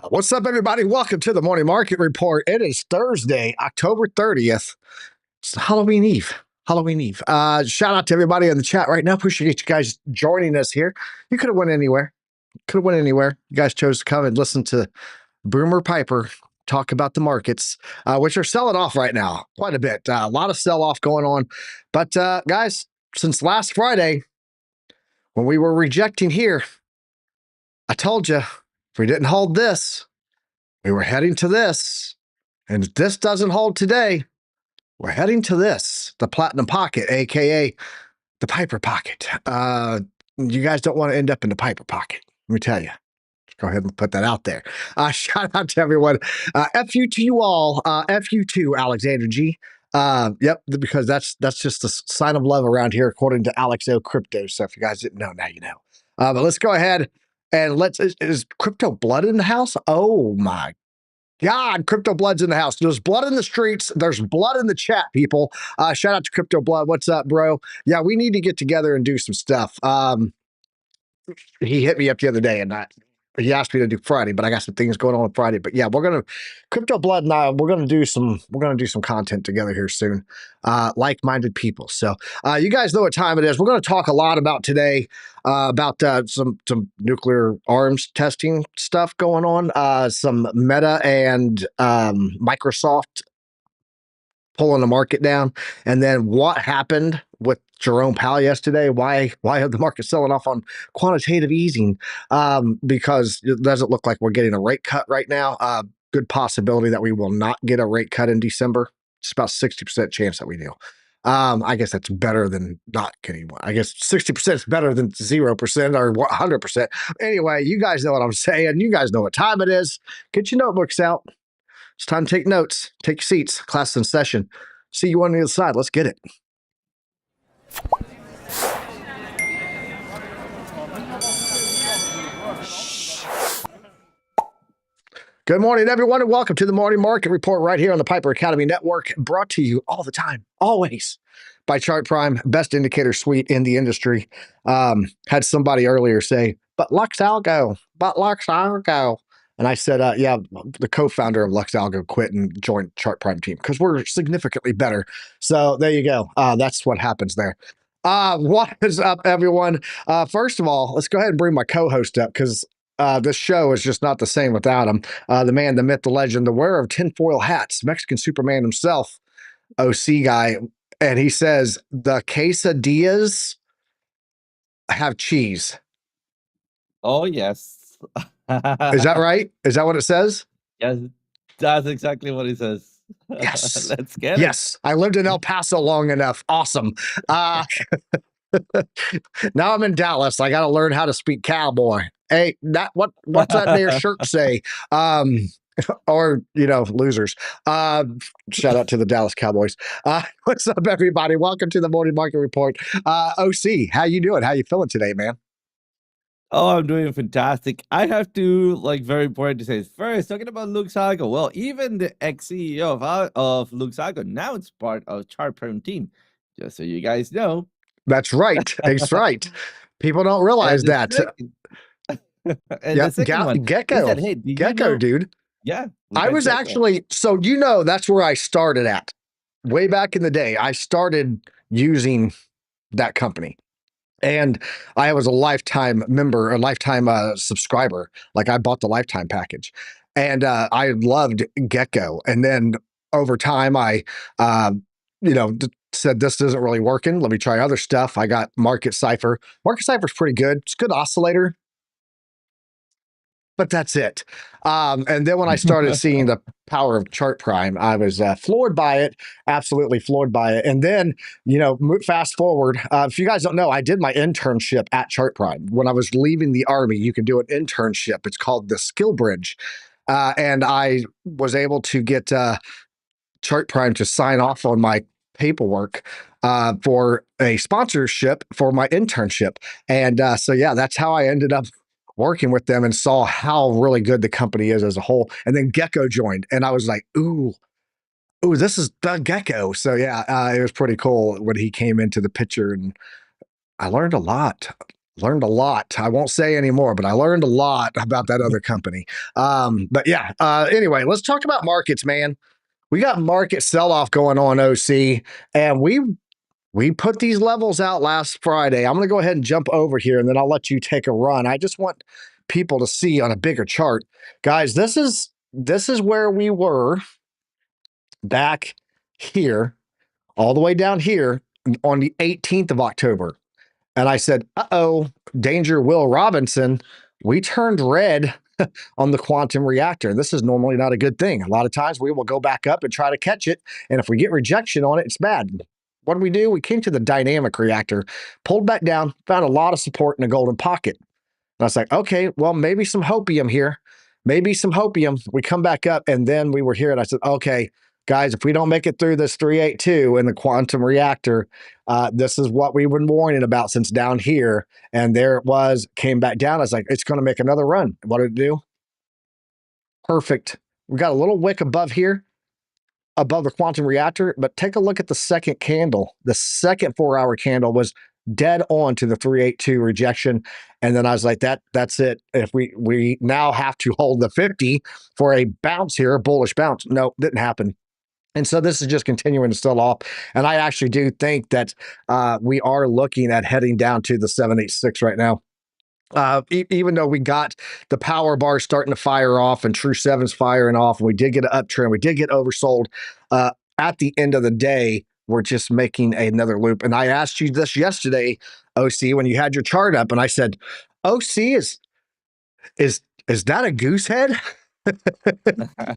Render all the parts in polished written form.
What's up, everybody? Welcome to the Morning Market Report. It is Thursday, October 30th. It's Halloween Eve. Halloween Eve. Shout out to everybody in the chat right now. Appreciate you guys joining us here. You could have went anywhere. Could have went anywhere. You guys chose to come and listen to Boomer Piper talk about the markets, which are selling off right now quite a bit. A lot of sell-off going on. But guys, since last Friday, when we were rejecting here, I told you, if we didn't hold this, we were heading to this. And if this doesn't hold today, we're heading to this, the Platinum Pocket, aka the Piper Pocket. You guys don't want to end up in the Piper Pocket. Let me tell you. Go ahead and put that out there. Shout out to everyone. FU to you all. FU to Alexander G. Yep, because that's just a sign of love around here, according to Alex O Crypto. So if you guys didn't know, now you know. But let's go ahead and is Crypto Blood in the house? Oh my God, Crypto Blood's in the house. There's blood in the streets. There's blood in the chat, people. Shout out to Crypto Blood. What's up, bro? Yeah, we need to get together and do some stuff. He hit me up the other day and he asked me to do Friday, but I got some things going on Friday. But yeah, Crypto Blood and I, we're gonna do some content together here soon. Like-minded people. So you guys know what time it is. We're gonna talk a lot about today, about some nuclear arms testing stuff going on, some Meta and Microsoft pulling the market down, and then what happened with Jerome Powell yesterday. Why have the market selling off on quantitative easing? Because it doesn't look like we're getting a rate cut right now. Good possibility that we will not get a rate cut in December. It's about 60% chance that we do. I guess that's better than not getting one. I guess 60% is better than 0% or 100%. Anyway, you guys know what I'm saying. You guys know what time it is. Get your notebooks out. It's time to take notes. Take your seats. Class in session. See you on the other side. Let's get it. Good morning, everyone, and welcome to the Morning Market Report right here on the Piper Academy Network, brought to you all the time, always, by Chart Prime, best indicator suite in the industry. Had somebody earlier say, but Lux Algo. And I said, yeah, the co-founder of Lux Algo quit and joined Chart Prime team because we're significantly better. So there you go. That's what happens there. What is up, everyone? First of all, let's go ahead and bring my co-host up because this show is just not the same without him. The man, the myth, the legend, the wearer of tinfoil hats, Mexican Superman himself, OC guy. And he says, the quesadillas have cheese. Oh, yes. Is that right? Is that what it says? Yes, that's exactly what it says. Yes. Let's get it. Yes. I lived in El Paso long enough. Awesome. Now I'm in Dallas. I got to learn how to speak cowboy. Hey, what's that there shirt say? Or, losers. Shout out to the Dallas Cowboys. What's up, everybody? Welcome to the Morning Market Report. OC, how you doing? How you feeling today, man? Oh, I'm doing fantastic. I have to, very important to say first, talking about Lux Algo. Well, even the ex-CEO of Lux Algo, now it's part of Chart Prime team. Just so you guys know. That's right. That's right. People don't realize that. And the second one, Gecko. said, hey, Gecko, dude. Yeah. I was actually, so that's where I started at. Way back in the day, I started using that company. And I was a lifetime member, a lifetime subscriber. Like I bought the lifetime package. And I loved Gecko. And then over time, I, said this isn't really working. Let me try other stuff. I got Market Cipher. Market Cipher's pretty good. It's a good oscillator. But that's it. And then when I started seeing the power of Chart Prime, I was floored by it, absolutely floored by it. And then, fast forward, if you guys don't know, I did my internship at Chart Prime. When I was leaving the Army, you can do an internship. It's called the Skill Bridge. And I was able to get Chart Prime to sign off on my paperwork for a sponsorship for my internship. And so, yeah, that's how I ended up working with them and saw how really good the company is as a whole. And then Gecko joined, and I was like, ooh, this is the Gecko. So yeah, it was pretty cool when he came into the picture, and I learned a lot Learned a lot. I won't say anymore, but I learned a lot about that other company. But yeah, anyway, let's talk about markets, man. We got market sell-off going on, OC, and we put these levels out last Friday. I'm going to go ahead and jump over here, and then I'll let you take a run. I just want people to see on a bigger chart. Guys, this is where we were back here, all the way down here on the 18th of October. And I said, uh-oh, danger, Will Robinson. We turned red on the quantum reactor. This is normally not a good thing. A lot of times we will go back up and try to catch it. And if we get rejection on it, it's bad. What did we do? We came to the dynamic reactor, pulled back down, found a lot of support in a golden pocket. And I was like, okay, well, maybe some hopium here. Maybe some hopium. We come back up, and then we were here, and I said, okay, guys, if we don't make it through this 382 in the quantum reactor, this is what we've been warning about since down here. And there it was, came back down. I was like, it's going to make another run. What did it do? Perfect. We got a little wick above here, above the quantum reactor, but take a look at the second candle. The second 4-hour candle was dead on to the 382 rejection. And then I was like, that's it. If we now have to hold the 50 for a bounce here, a bullish bounce. No, didn't happen. And so this is just continuing to sell off. And I actually do think that we are looking at heading down to the 786 right now. Even though we got the power bar starting to fire off and True 7's firing off, and we did get an uptrend, we did get oversold. At the end of the day, we're just making another loop. And I asked you this yesterday, OC, when you had your chart up, and I said, OC, is that a goose head?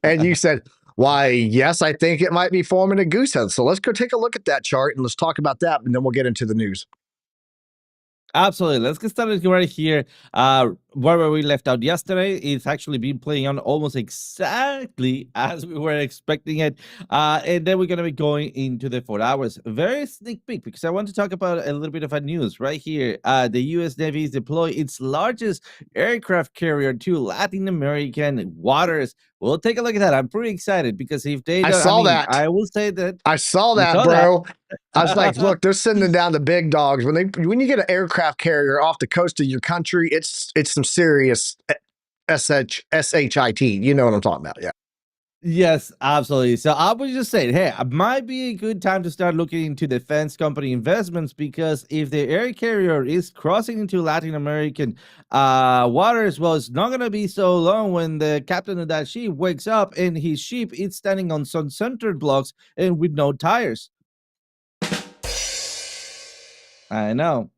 And you said, why, yes, I think it might be forming a goose head. So let's go take a look at that chart and let's talk about that, and then we'll get into the news. Absolutely. Let's get started right here. Where we left out yesterday, it's actually been playing on almost exactly as we were expecting it. And then we're going to be going into the 4 hours. Very sneak peek, because I want to talk about a little bit of a news right here. The U.S. Navy is deploying its largest aircraft carrier to Latin American waters. We'll take a look at that. I'm pretty excited because if they don't, I will say that. I saw that, bro. I was like, look, they're sending down the big dogs. When you get an aircraft carrier off the coast of your country, it's some serious shit. You know what I'm talking about, yeah. Yes, absolutely. So I was just saying, hey, it might be a good time to start looking into defense company investments, because if the air carrier is crossing into Latin American waters, well, it's not going to be so long when the captain of that ship wakes up and his ship is standing on some centered blocks and with no tires. I know.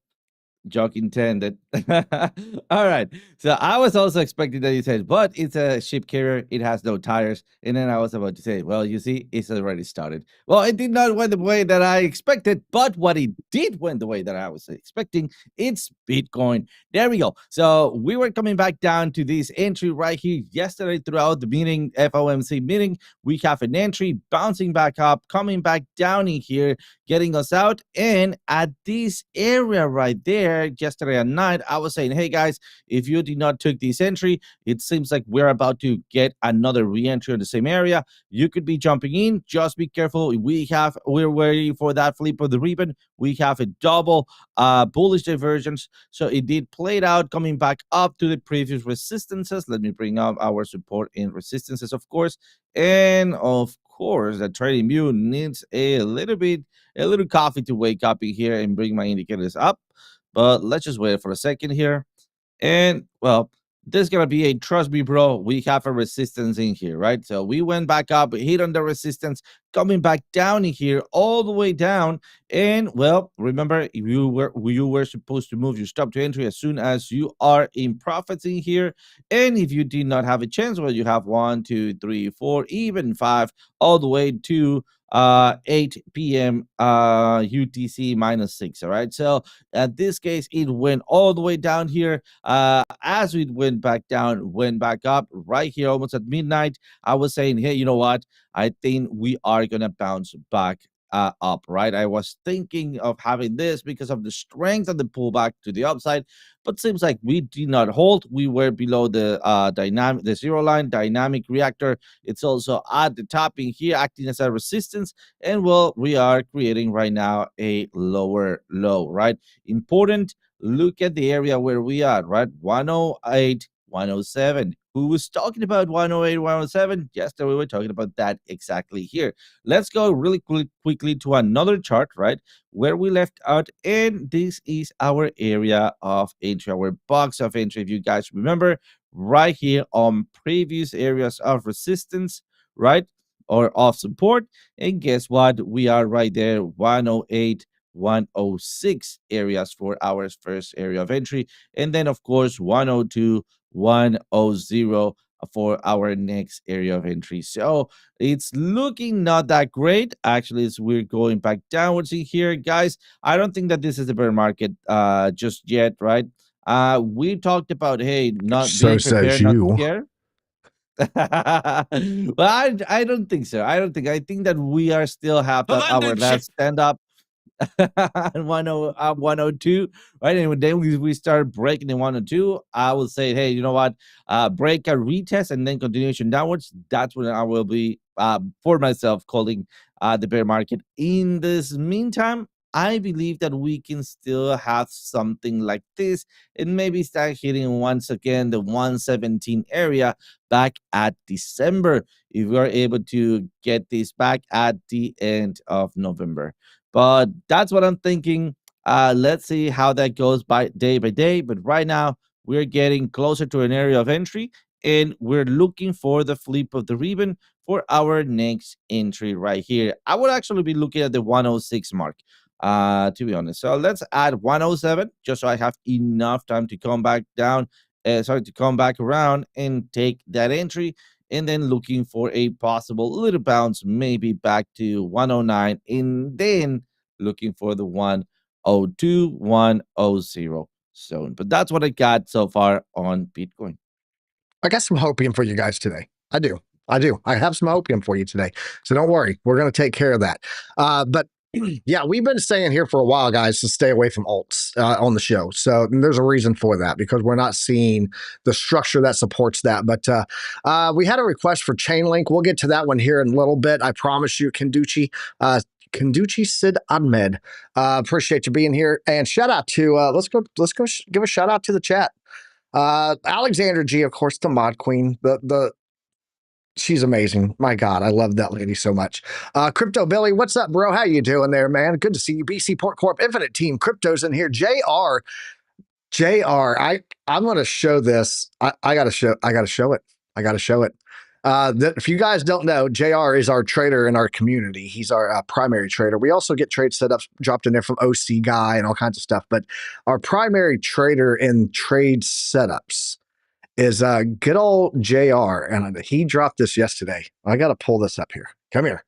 Joke intended. All right. So I was also expecting that you said, but it's a ship carrier. It has no tires. And then I was about to say, well, you see, it's already started. Well, it did not went the way that I expected, but what it did went the way that I was expecting, it's Bitcoin. There we go. So we were coming back down to this entry right here yesterday throughout the meeting, FOMC meeting. We have an entry bouncing back up, coming back down in here, getting us out. And at this area right there, yesterday at night, I was saying, hey guys, if you did not take this entry, it seems like we're about to get another re-entry in the same area. You could be jumping in. Just be careful. We're waiting for that flip of the ribbon. We have a double bullish divergence. So it did play it out, coming back up to the previous resistances. Let me bring up our support and resistances, of course. And of course, the trading view needs a little coffee to wake up in here and bring my indicators up. But let's just wait for a second here. And, well, there's going to be a, trust me, bro, we have a resistance in here, right? So we went back up, hit on the resistance, coming back down in here, all the way down. And, well, remember, you were supposed to move your stop to entry as soon as you are in profits in here. And if you did not have a chance, well, you have 1, 2, 3, 4, even 5, all the way to 8 p.m. UTC -6. All right. So at this case, it went all the way down here. As it went back down, went back up right here almost at midnight. I was saying, hey, you know what? I think we are gonna bounce back up, right? I was thinking of having this because of the strength of the pullback to the upside, but seems like we did not hold. We were below the the zero line dynamic reactor. It's also at the top in here, acting as a resistance, and well, we are creating right now a lower low, right? Important. look at the area where we are, right? 108, 107. Who was talking about 108, 107? Yesterday we were talking about that exactly here. Let's go really quickly to another chart, right? Where we left out, and this is our area of entry, our box of entry. If you guys remember, right here on previous areas of resistance, right? Or of support. And guess what? We are right there, 108, 106 areas for our first area of entry. And then, of course, 102, 100 for our next area of entry. So it's looking not that great. Actually, as we're going back downwards in here, guys, I don't think that this is a bear market just yet, right? We talked about, hey, not So being says prepared, not you. scared. Well, I don't think so. I think that we are still have that our last stand up 102, right? And then we start breaking in 102. I will say, hey, you know what? Break a retest and then continuation downwards. That's when I will be for myself calling the bear market. In this meantime, I believe that we can still have something like this and maybe start hitting once again the 117 area back at December if we are able to get this back at the end of November. But that's what I'm thinking. Let's see how that goes by day. But right now, we're getting closer to an area of entry, and we're looking for the flip of the ribbon for our next entry right here. I would actually be looking at the 106 mark, to be honest. So let's add 107 just so I have enough time to come back down. To come back around and take that entry, and then looking for a possible little bounce, maybe back to 109, and then looking for the 102, 100 zone. But that's what I got so far on Bitcoin. I got some hopium for you guys today. I do. I have some hopium for you today. So don't worry. We're going to take care of that. But yeah, we've been saying here for a while, guys, to stay away from alts on the show. So there's a reason for that because we're not seeing the structure that supports that. But we had a request for Chainlink. We'll get to that one here in a little bit. I promise you, Kenduchi. Kenduchi Sid Ahmed. Appreciate you being here. And shout out to, let's go give a shout out to the chat. Alexandra G, of course, the mod queen, she's amazing. My God, I love that lady so much. Crypto Billy, what's up, bro? How you doing there, man? Good to see you. BC Port Corp, Infinite Team, Crypto's in here. JR, I'm gonna show this. I gotta show it. If you guys don't know, JR is our trader in our community. He's our primary trader. We also get trade setups dropped in there from OC Guy and all kinds of stuff. But our primary trader in trade setups is good old JR. And he dropped this yesterday. I got to pull this up here. Come here.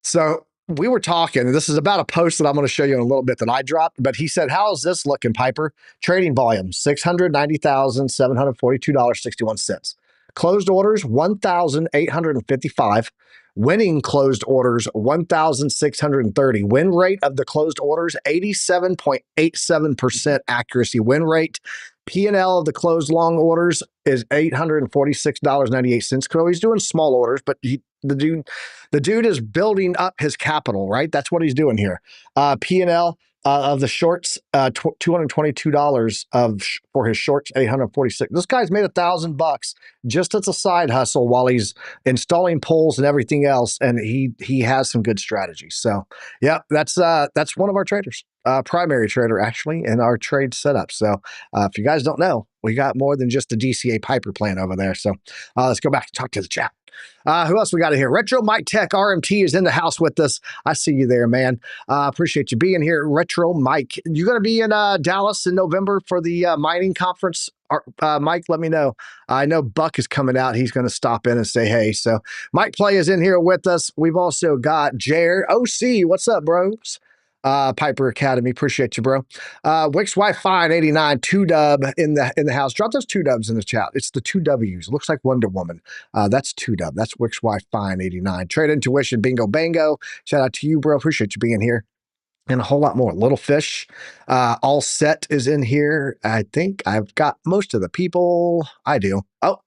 So we were talking, and this is about a post that I'm going to show you in a little bit that I dropped, but he said, how's this looking, Piper? Trading volume, $690,742.61. Closed orders, 1,855. Winning closed orders, 1,630. Win rate of the closed orders, 87.87% accuracy win rate. P&L of the closed long orders is $846.98. So he's doing small orders, but the dude is building up his capital, right? That's what he's doing here. P&L of the shorts, $222 for his shorts, 846. This guy's made $1,000 just as a side hustle while he's installing poles and everything else, and he has some good strategies. So yeah, that's one of our traders, primary trader actually in our trade setup. So if you guys don't know, we got more than just a DCA Piper plan over there. So let's go back and talk to the chat. Who else we got in here? Retro Mike Tech RMT is in the house with us. I see you there, man. Appreciate you being here. Retro Mike, you going to be in Dallas in November for the mining conference? Mike, let me know. I know Buck is coming out. He's going to stop in and say hey. So Mike Play is in here with us. We've also got Jared OC. What's up, bros? Piper Academy, appreciate you, bro. Wix Wi-Fi 89 2-dub in the house. Drop those 2-dubs in the chat. It's the 2 W's. Looks like Wonder Woman. That's 2-dub. That's Wix Wi-Fi 89. Trade Intuition, Bingo Bango. Shout out to you, bro. Appreciate you being here. And a whole lot more. Little Fish, All Set is in here. I think I've got most of the people. I do. Oh,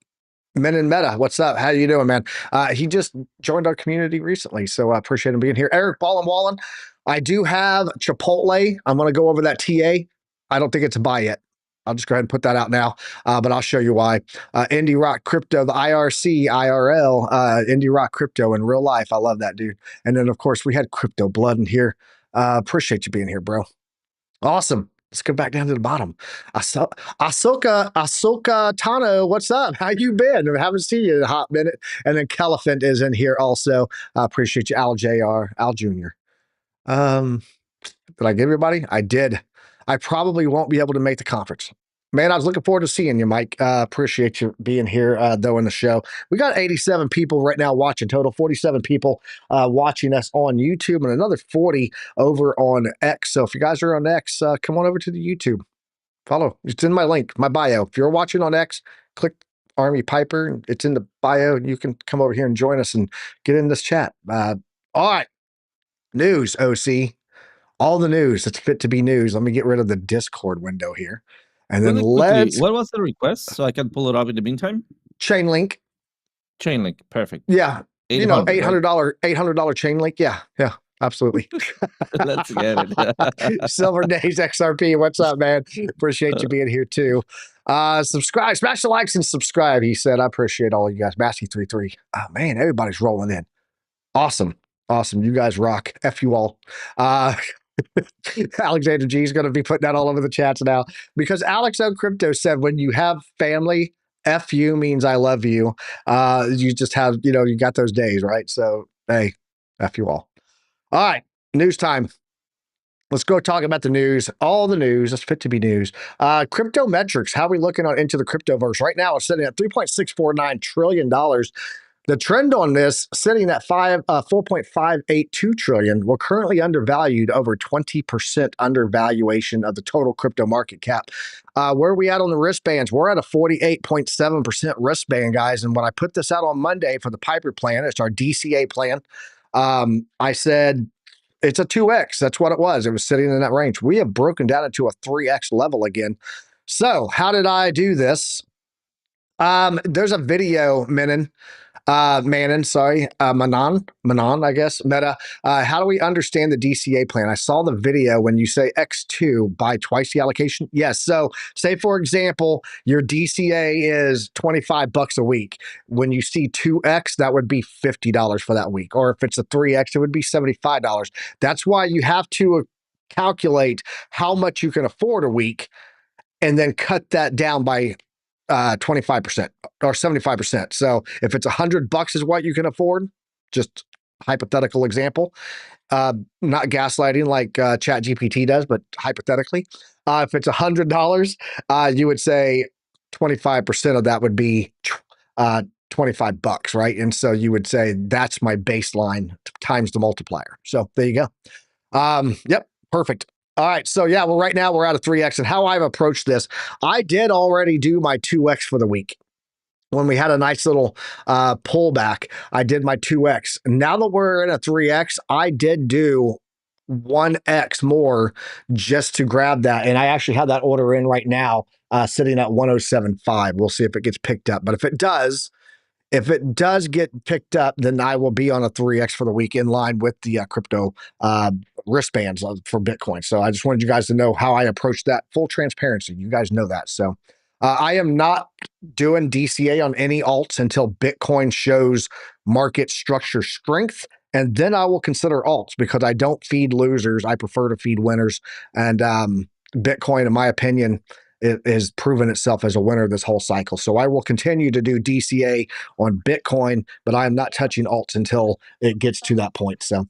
Men in Meta, what's up? How you doing, man? He just joined our community recently, so I appreciate him being here. Eric Ballin Wallen, I do have Chipotle. I'm going to go over that TA. I don't think it's a buy yet. I'll just go ahead and put that out now, but I'll show you why. Indie Rock Crypto, the IRC, IRL, Indie Rock Crypto in real life. I love that, dude. And then, of course, we had Crypto Blood in here. Appreciate you being here, bro. Awesome. Let's go back down to the bottom. Ahsoka Tano, what's up? How you been? I haven't seen you in a hot minute. And then Caliphant is in here also. I appreciate you, Al Jr., Al Jr. Did I give everybody? I did. I probably won't be able to make the conference. Man, I was looking forward to seeing you, Mike. Appreciate you being here, though, in the show. We got 87 people right now watching total, 47 people watching us on YouTube, and another 40 over on X. So if you guys are on X, come on over to the YouTube. Follow. It's in my link, my bio. If you're watching on X, click Army Piper. It's in the bio. You can come over here and join us and get in this chat. All right. News, OC. All the news that's fit to be news. Let me get rid of the Discord window here. And then Really quickly, let's what was the request so I can pull it up in the meantime? chain link. Chain link, perfect. Yeah. You know, $800 right? $800 chain link. Yeah, absolutely. Let's get it. Silver Days XRP. What's up, man? Appreciate you being here too. Subscribe, smash the likes and subscribe. He said, I appreciate all you guys. Massey33. Oh man, everybody's rolling in. Awesome. You guys rock. F you all. Alexander G is going to be putting that all over the chats now because Alex on Crypto said when you have family, F you means I love you. You just have, you got those days, right? So, hey, F you all. All right, news time. Let's go talk about the news. All the news. That's fit to be news. Crypto metrics. How are we looking on Into the Cryptoverse? Right now, it's sitting at $3.649 trillion. The trend on this sitting at 4.582 trillion. We're currently undervalued, over 20% undervaluation of the total crypto market cap. Where are we at on the wristbands? We're at a 48.7% wristband, guys. And when I put this out on Monday for the Piper plan, it's our DCA plan. I said it's a 2x. That's what it was. It was sitting in that range. We have broken down into a 3x level again. So how did I do this? There's a video, Manon, I guess, Meta. How do we understand the DCA plan? I saw the video when you say X2, buy twice the allocation. Yes. So say, for example, your DCA is $25 a week. When you see 2X, that would be $50 for that week. Or if it's a 3X, it would be $75. That's why you have to calculate how much you can afford a week and then cut that down by 25% or 75%. So if it's $100 is what you can afford, just hypothetical example, not gaslighting like Chat GPT does, but hypothetically, if it's $100, you would say 25% of that would be $25, right? And so you would say that's my baseline times the multiplier. So there you go. Yep, perfect. All right, so yeah, well, right now we're at a 3x, and how I've approached this, I did already do my 2x for the week. When we had a nice little pullback, I did my 2x. Now that we're in a 3x, I did do 1x more just to grab that, and I actually have that order in right now, sitting at 107.5. We'll see if it gets picked up, but if it does get picked up, then I will be on a 3x for the week in line with the crypto wristbands for Bitcoin. So I just wanted you guys to know how I approach that. Full transparency. You guys know that. So I am not doing DCA on any alts until Bitcoin shows market structure strength. And then I will consider alts because I don't feed losers. I prefer to feed winners. And Bitcoin, in my opinion, it has proven itself as a winner this whole cycle. So I will continue to do DCA on Bitcoin, but I am not touching alts until it gets to that point. So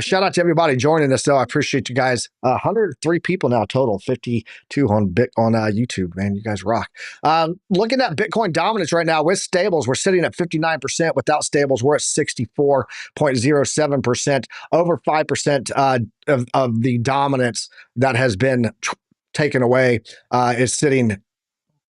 shout out to everybody joining us, though. I appreciate you guys. 103 people now total, 52 on YouTube. Man, you guys rock. Looking at Bitcoin dominance right now with stables, we're sitting at 59%. Without stables, we're at 64.07%. Over 5% of the dominance that has been taken away is sitting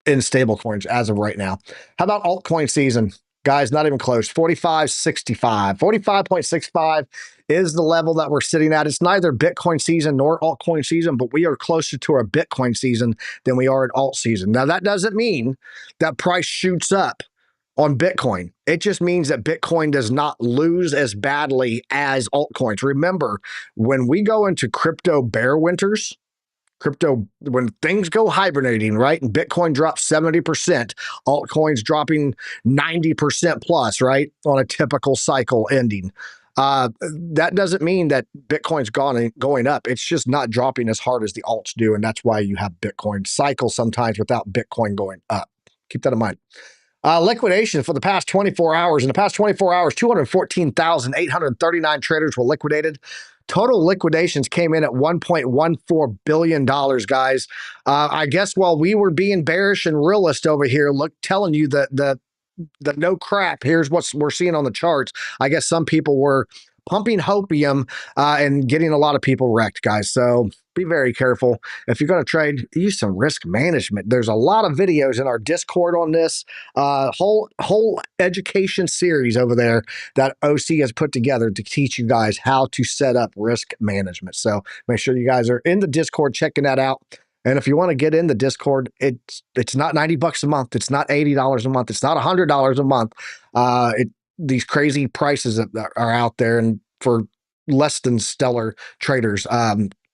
in stable coins as of right now. How about altcoin season? Guys, not even close. 45.65. 45.65 is the level that we're sitting at. It's neither Bitcoin season nor altcoin season, but we are closer to our Bitcoin season than we are at alt season. Now, that doesn't mean that price shoots up on Bitcoin. It just means that Bitcoin does not lose as badly as altcoins. Remember, when we go into crypto bear winters, when things go hibernating, right? And Bitcoin drops 70%, altcoins dropping 90% plus, right? On a typical cycle ending. That doesn't mean that Bitcoin's going up. It's just not dropping as hard as the alts do. And that's why you have Bitcoin cycle sometimes without Bitcoin going up. Keep that in mind. Liquidation for the past 24 hours. In the past 24 hours, 214,839 traders were liquidated. Total liquidations came in at $1.14 billion, guys. I guess while we were being bearish and realist over here, telling you that the no crap, here's what we're seeing on the charts. I guess some people were pumping hopium and getting a lot of people wrecked, guys. So be very careful. If you're going to trade, use some risk management. There's a lot of videos in our Discord on this whole education series over there that OC has put together to teach you guys how to set up risk management. So make sure you guys are in the Discord checking that out. And if you want to get in the Discord, it's not $90 a month. It's not $80 a month. It's not $100 a month. These crazy prices that are out there, and for less than stellar traders.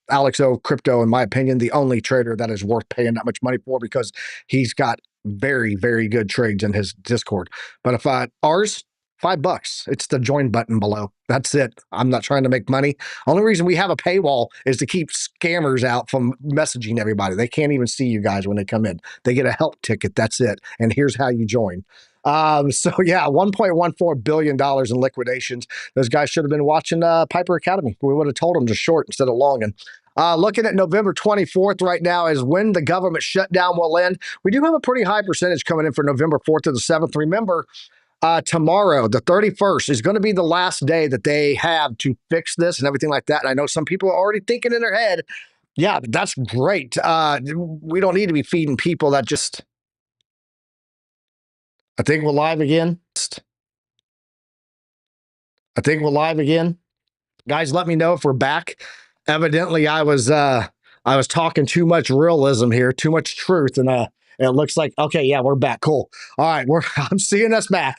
Alex O Crypto, in my opinion, the only trader that is worth paying that much money for, because he's got very, very good trades in his Discord. But if ours, $5, it's the join button below. That's it. I'm not trying to make money. Only reason we have a paywall is to keep scammers out from messaging everybody. They can't even see you guys when they come in. They get a help ticket. That's it. And here's how you join. So yeah, $1.14 billion in liquidations. Those guys should have been watching Piper Academy. We would have told them to short instead of long. And looking at November 24th right now is when the government shutdown will end. We do have a pretty high percentage coming in for November 4th to the 7th. Remember, tomorrow, the 31st, is going to be the last day that they have to fix this and everything like that. And I know some people are already thinking in their head, yeah, that's great. We don't need to be feeding people that just... I think we're live again. Guys, let me know if we're back. Evidently, I was talking too much realism here, too much truth, and it looks like, okay, yeah, we're back. Cool. All right, I'm seeing us back.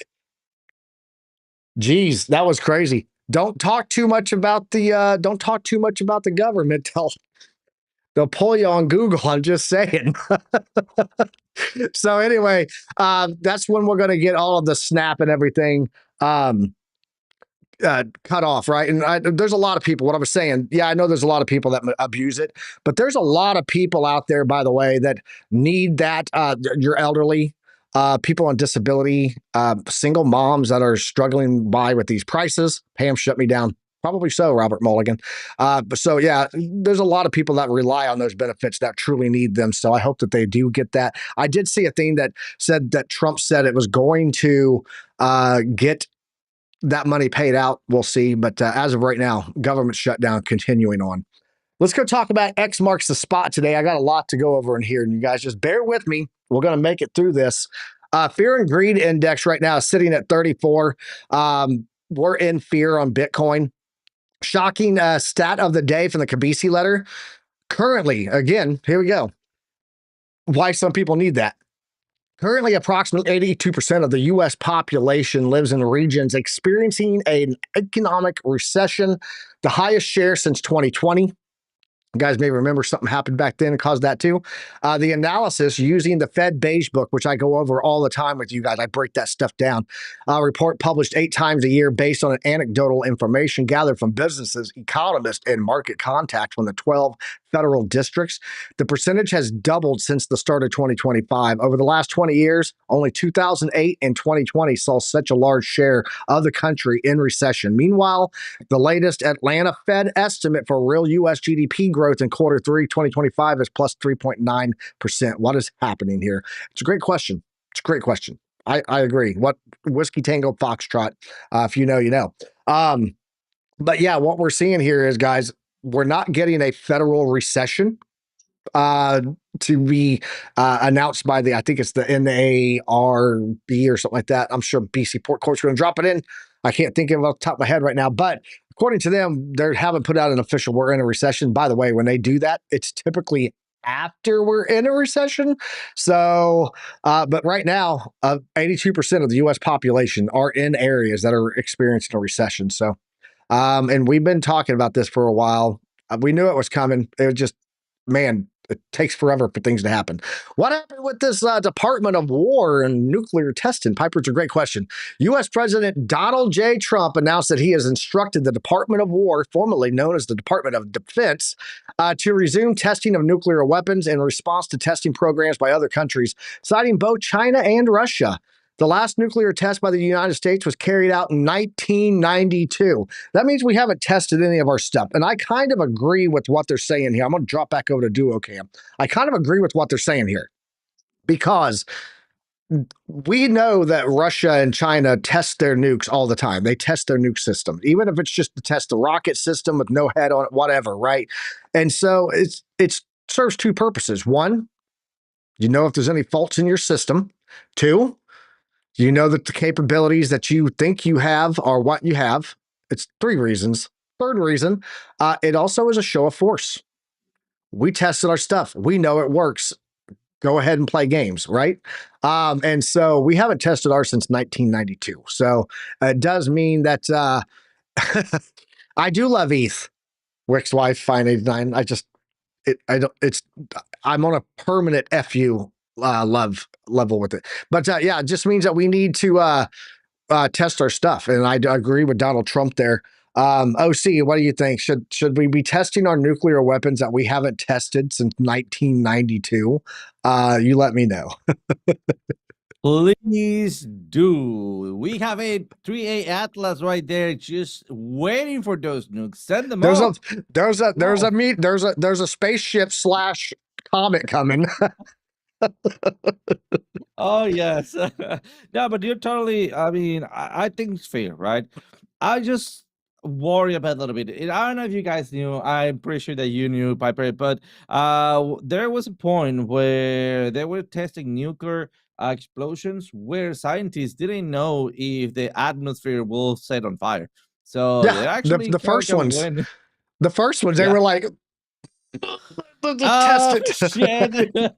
Geez, that was crazy. Don't talk too much about the government. They'll pull you on Google. I'm just saying. So anyway, that's when we're going to get all of the snap and everything cut off, right? And there's a lot of people, what I was saying, yeah, I know there's a lot of people that abuse it, but there's a lot of people out there, by the way, that need that. Your elderly, people on disability, single moms that are struggling with these prices. Pam shut me down. Probably so, Robert Mulligan. But so, yeah, there's a lot of people that rely on those benefits that truly need them. So I hope that they do get that. I did see a thing that said that Trump said it was going to get that money paid out. We'll see. But as of right now, government shutdown continuing on. Let's go talk about X marks the spot today. I got a lot to go over in here, and you guys just bear with me. We're going to make it through this. Fear and greed index right now is sitting at 34. We're in fear on Bitcoin. Shocking stat of the day from the Kabisi letter. Currently, again, here we go. Why some people need that. Currently, approximately 82% of the U.S. population lives in regions experiencing an economic recession, the highest share since 2020. You guys may remember something happened back then and caused that too. The analysis using the Fed Beige Book, which I go over all the time with you guys, I break that stuff down. Report published 8 times a year based on an anecdotal information gathered from businesses, economists, and market contacts from the 12 federal districts. The percentage has doubled since the start of 2025. Over the last 20 years, only 2008 and 2020 saw such a large share of the country in recession. Meanwhile, the latest Atlanta Fed estimate for real U.S. GDP growth in quarter 3 2025 is plus 3.9%. What is happening here? It's a great question. I agree. What Whiskey Tango Foxtrot? If you know, you know. But yeah, what we're seeing here is, guys, we're not getting a federal recession to be announced by I think it's the NARB or something like that. I'm sure BC Port Court's going to drop it in. I can't think of it off the top of my head right now, but according to them, they haven't put out an official, we're in a recession. By the way, when they do that, it's typically after we're in a recession. So, but right now, 82% of the U.S. population are in areas that are experiencing a recession. So, and we've been talking about this for a while. We knew it was coming. It was just, man, it takes forever for things to happen. What happened with this Department of War and nuclear testing? Piper, it's a great question. U.S. President Donald J. Trump announced that he has instructed the Department of War, formerly known as the Department of Defense, to resume testing of nuclear weapons in response to testing programs by other countries, citing both China and Russia. The last nuclear test by the United States was carried out in 1992. That means we haven't tested any of our stuff. And I kind of agree with what they're saying here. I'm going to drop back over to DuoCam. I kind of agree with what they're saying here because we know that Russia and China test their nukes all the time. They test their nuke system, even if it's just to test the rocket system with no head on it, whatever, right? And so it serves two purposes. One, you know if there's any faults in your system. Two, you know that the capabilities that you think you have are what you have. It's three reasons. Third reason, it also is a show of force. We tested our stuff. We know it works. Go ahead and play games, right? And so we haven't tested ours since 1992. So it does mean that I do love ETH. Wick's wife, Fine 89. I'm on a permanent FU love level with it. But yeah, it just means that we need to test our stuff. And I agree with Donald Trump there. OC, what do you think? Should we be testing our nuclear weapons that we haven't tested since 1992? You let me know. Please do. We have a 3A Atlas right there, just waiting for those nukes. Send them There's up. there's a spaceship / comet coming. Oh yes. No, but you're totally. I mean, I think it's fair, right? I just worry about a little bit. I don't know if you guys knew. I'm pretty sure that you knew, Piper, but there was a point where they were testing nuclear explosions where scientists didn't know if the atmosphere will set on fire. So they Yeah, actually the first ones. went. The first ones, they Yeah. were like, test Oh it. shit.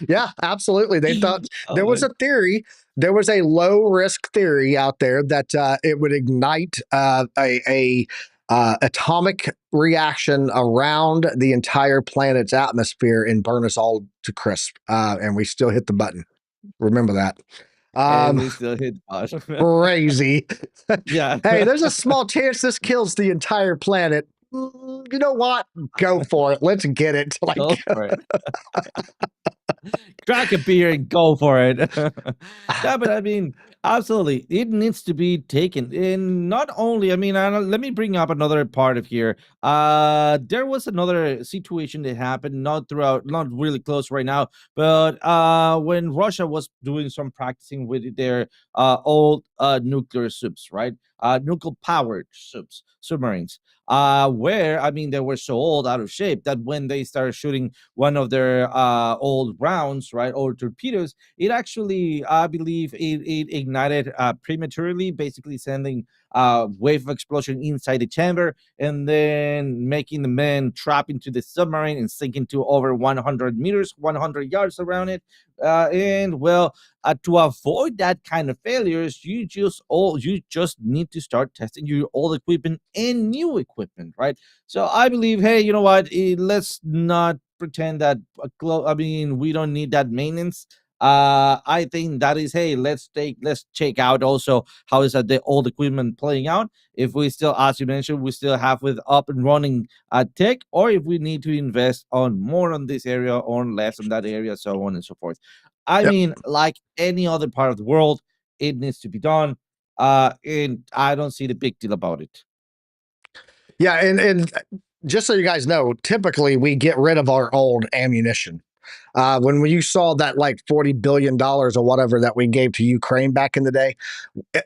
Yeah, absolutely. They thought there Oh was man. a theory. There was a low risk theory out there that it would ignite a atomic reaction around the entire planet's atmosphere and burn us all to crisp. And we still hit the button. Remember that. And we still hit pause. Crazy. Yeah. Hey, there's a small chance this kills the entire planet. You know what? Go for it. Let's get it. Like, Go for it. Crack a beer and go for it. Yeah, but I mean, absolutely, it needs to be taken. And not only, I mean, let me bring up another part of here. There was another situation that happened, not really close right now, but when Russia was doing some practicing with their old nuclear subs, right? Nuclear powered submarines. Where I mean, they were so old, out of shape that when they started shooting one of their old rounds, right, or torpedoes, it actually, I believe, it ignited prematurely, basically sending a wave of explosion inside the chamber, and then making the men trap into the submarine and sinking to over 100 meters, 100 yards around it. And well, to avoid that kind of failures, you just need to start testing your old equipment and new equipment, right? So I believe, hey, you know what? Let's not pretend that I mean, we don't need that maintenance. I think that is, hey, let's check out also how is the old equipment playing out. If we still, as you mentioned, we still have with up and running tech, or if we need to invest on more on this area or less on that area, so on and so forth. I yep. mean, like any other part of the world, it needs to be done. And I don't see the big deal about it. Yeah, and just so you guys know, typically we get rid of our old ammunition. When you saw that like $40 billion or whatever that we gave to Ukraine back in the day,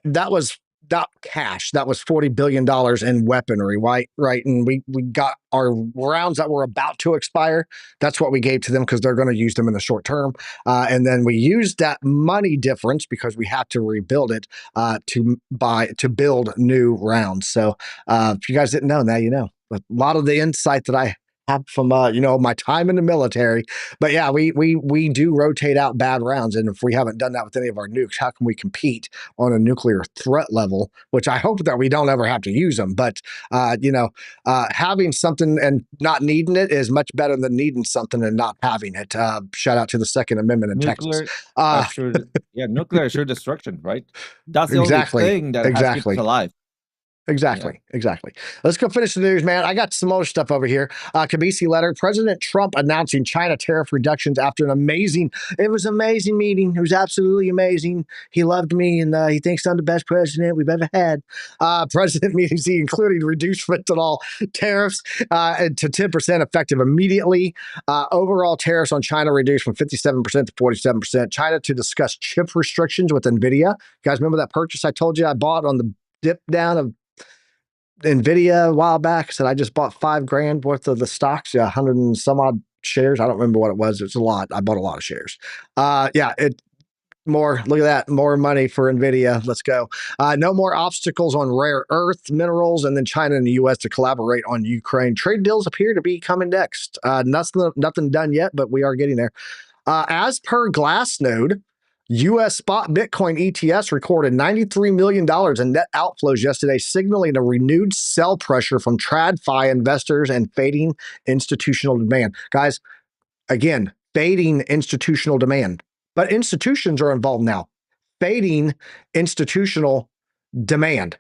that was not cash. That was $40 billion in weaponry, right? Right. And we got our rounds that were about to expire. That's what we gave to them because they're going to use them in the short term. And then we used that money difference because we had to rebuild it to build new rounds. So if you guys didn't know, now you know. A lot of the insight that I from my time in the military. But yeah, we do rotate out bad rounds, and if we haven't done that with any of our nukes, how can we compete on a nuclear threat level? Which I hope that we don't ever have to use them. But having something and not needing it is much better than needing something and not having it. Shout out to the Second Amendment in Texas. Nuclear assured, nuclear assured destruction, right? That's the only Exactly. thing that has kept us alive. Exactly. Let's go finish the news, man. I got some other stuff over here. Kabisi letter. President Trump announcing China tariff reductions after it was an amazing meeting. It was absolutely amazing. He loved me, and he thinks I'm the best president we've ever had. President meetings, including reduced fentanyl tariffs to 10% effective immediately. Overall tariffs on China reduced from 57% to 47%. China to discuss chip restrictions with NVIDIA. You guys remember that purchase I told you I bought on the dip down of NVIDIA a while back? Said I just bought $5,000 worth of the stocks, 100 and some odd shares. I don't remember what it was. It's a lot. I bought a lot of shares. Look at that, more money for NVIDIA. Let's go. No more obstacles on rare earth minerals, and then China and the U.S. to collaborate on Ukraine. Trade deals appear to be coming next. Nothing done yet, but we are getting there. As per Glassnode, U.S. spot Bitcoin ETFs recorded $93 million in net outflows yesterday, signaling a renewed sell pressure from TradFi investors and fading institutional demand. Guys, again, fading institutional demand. But institutions are involved now. Fading institutional demand.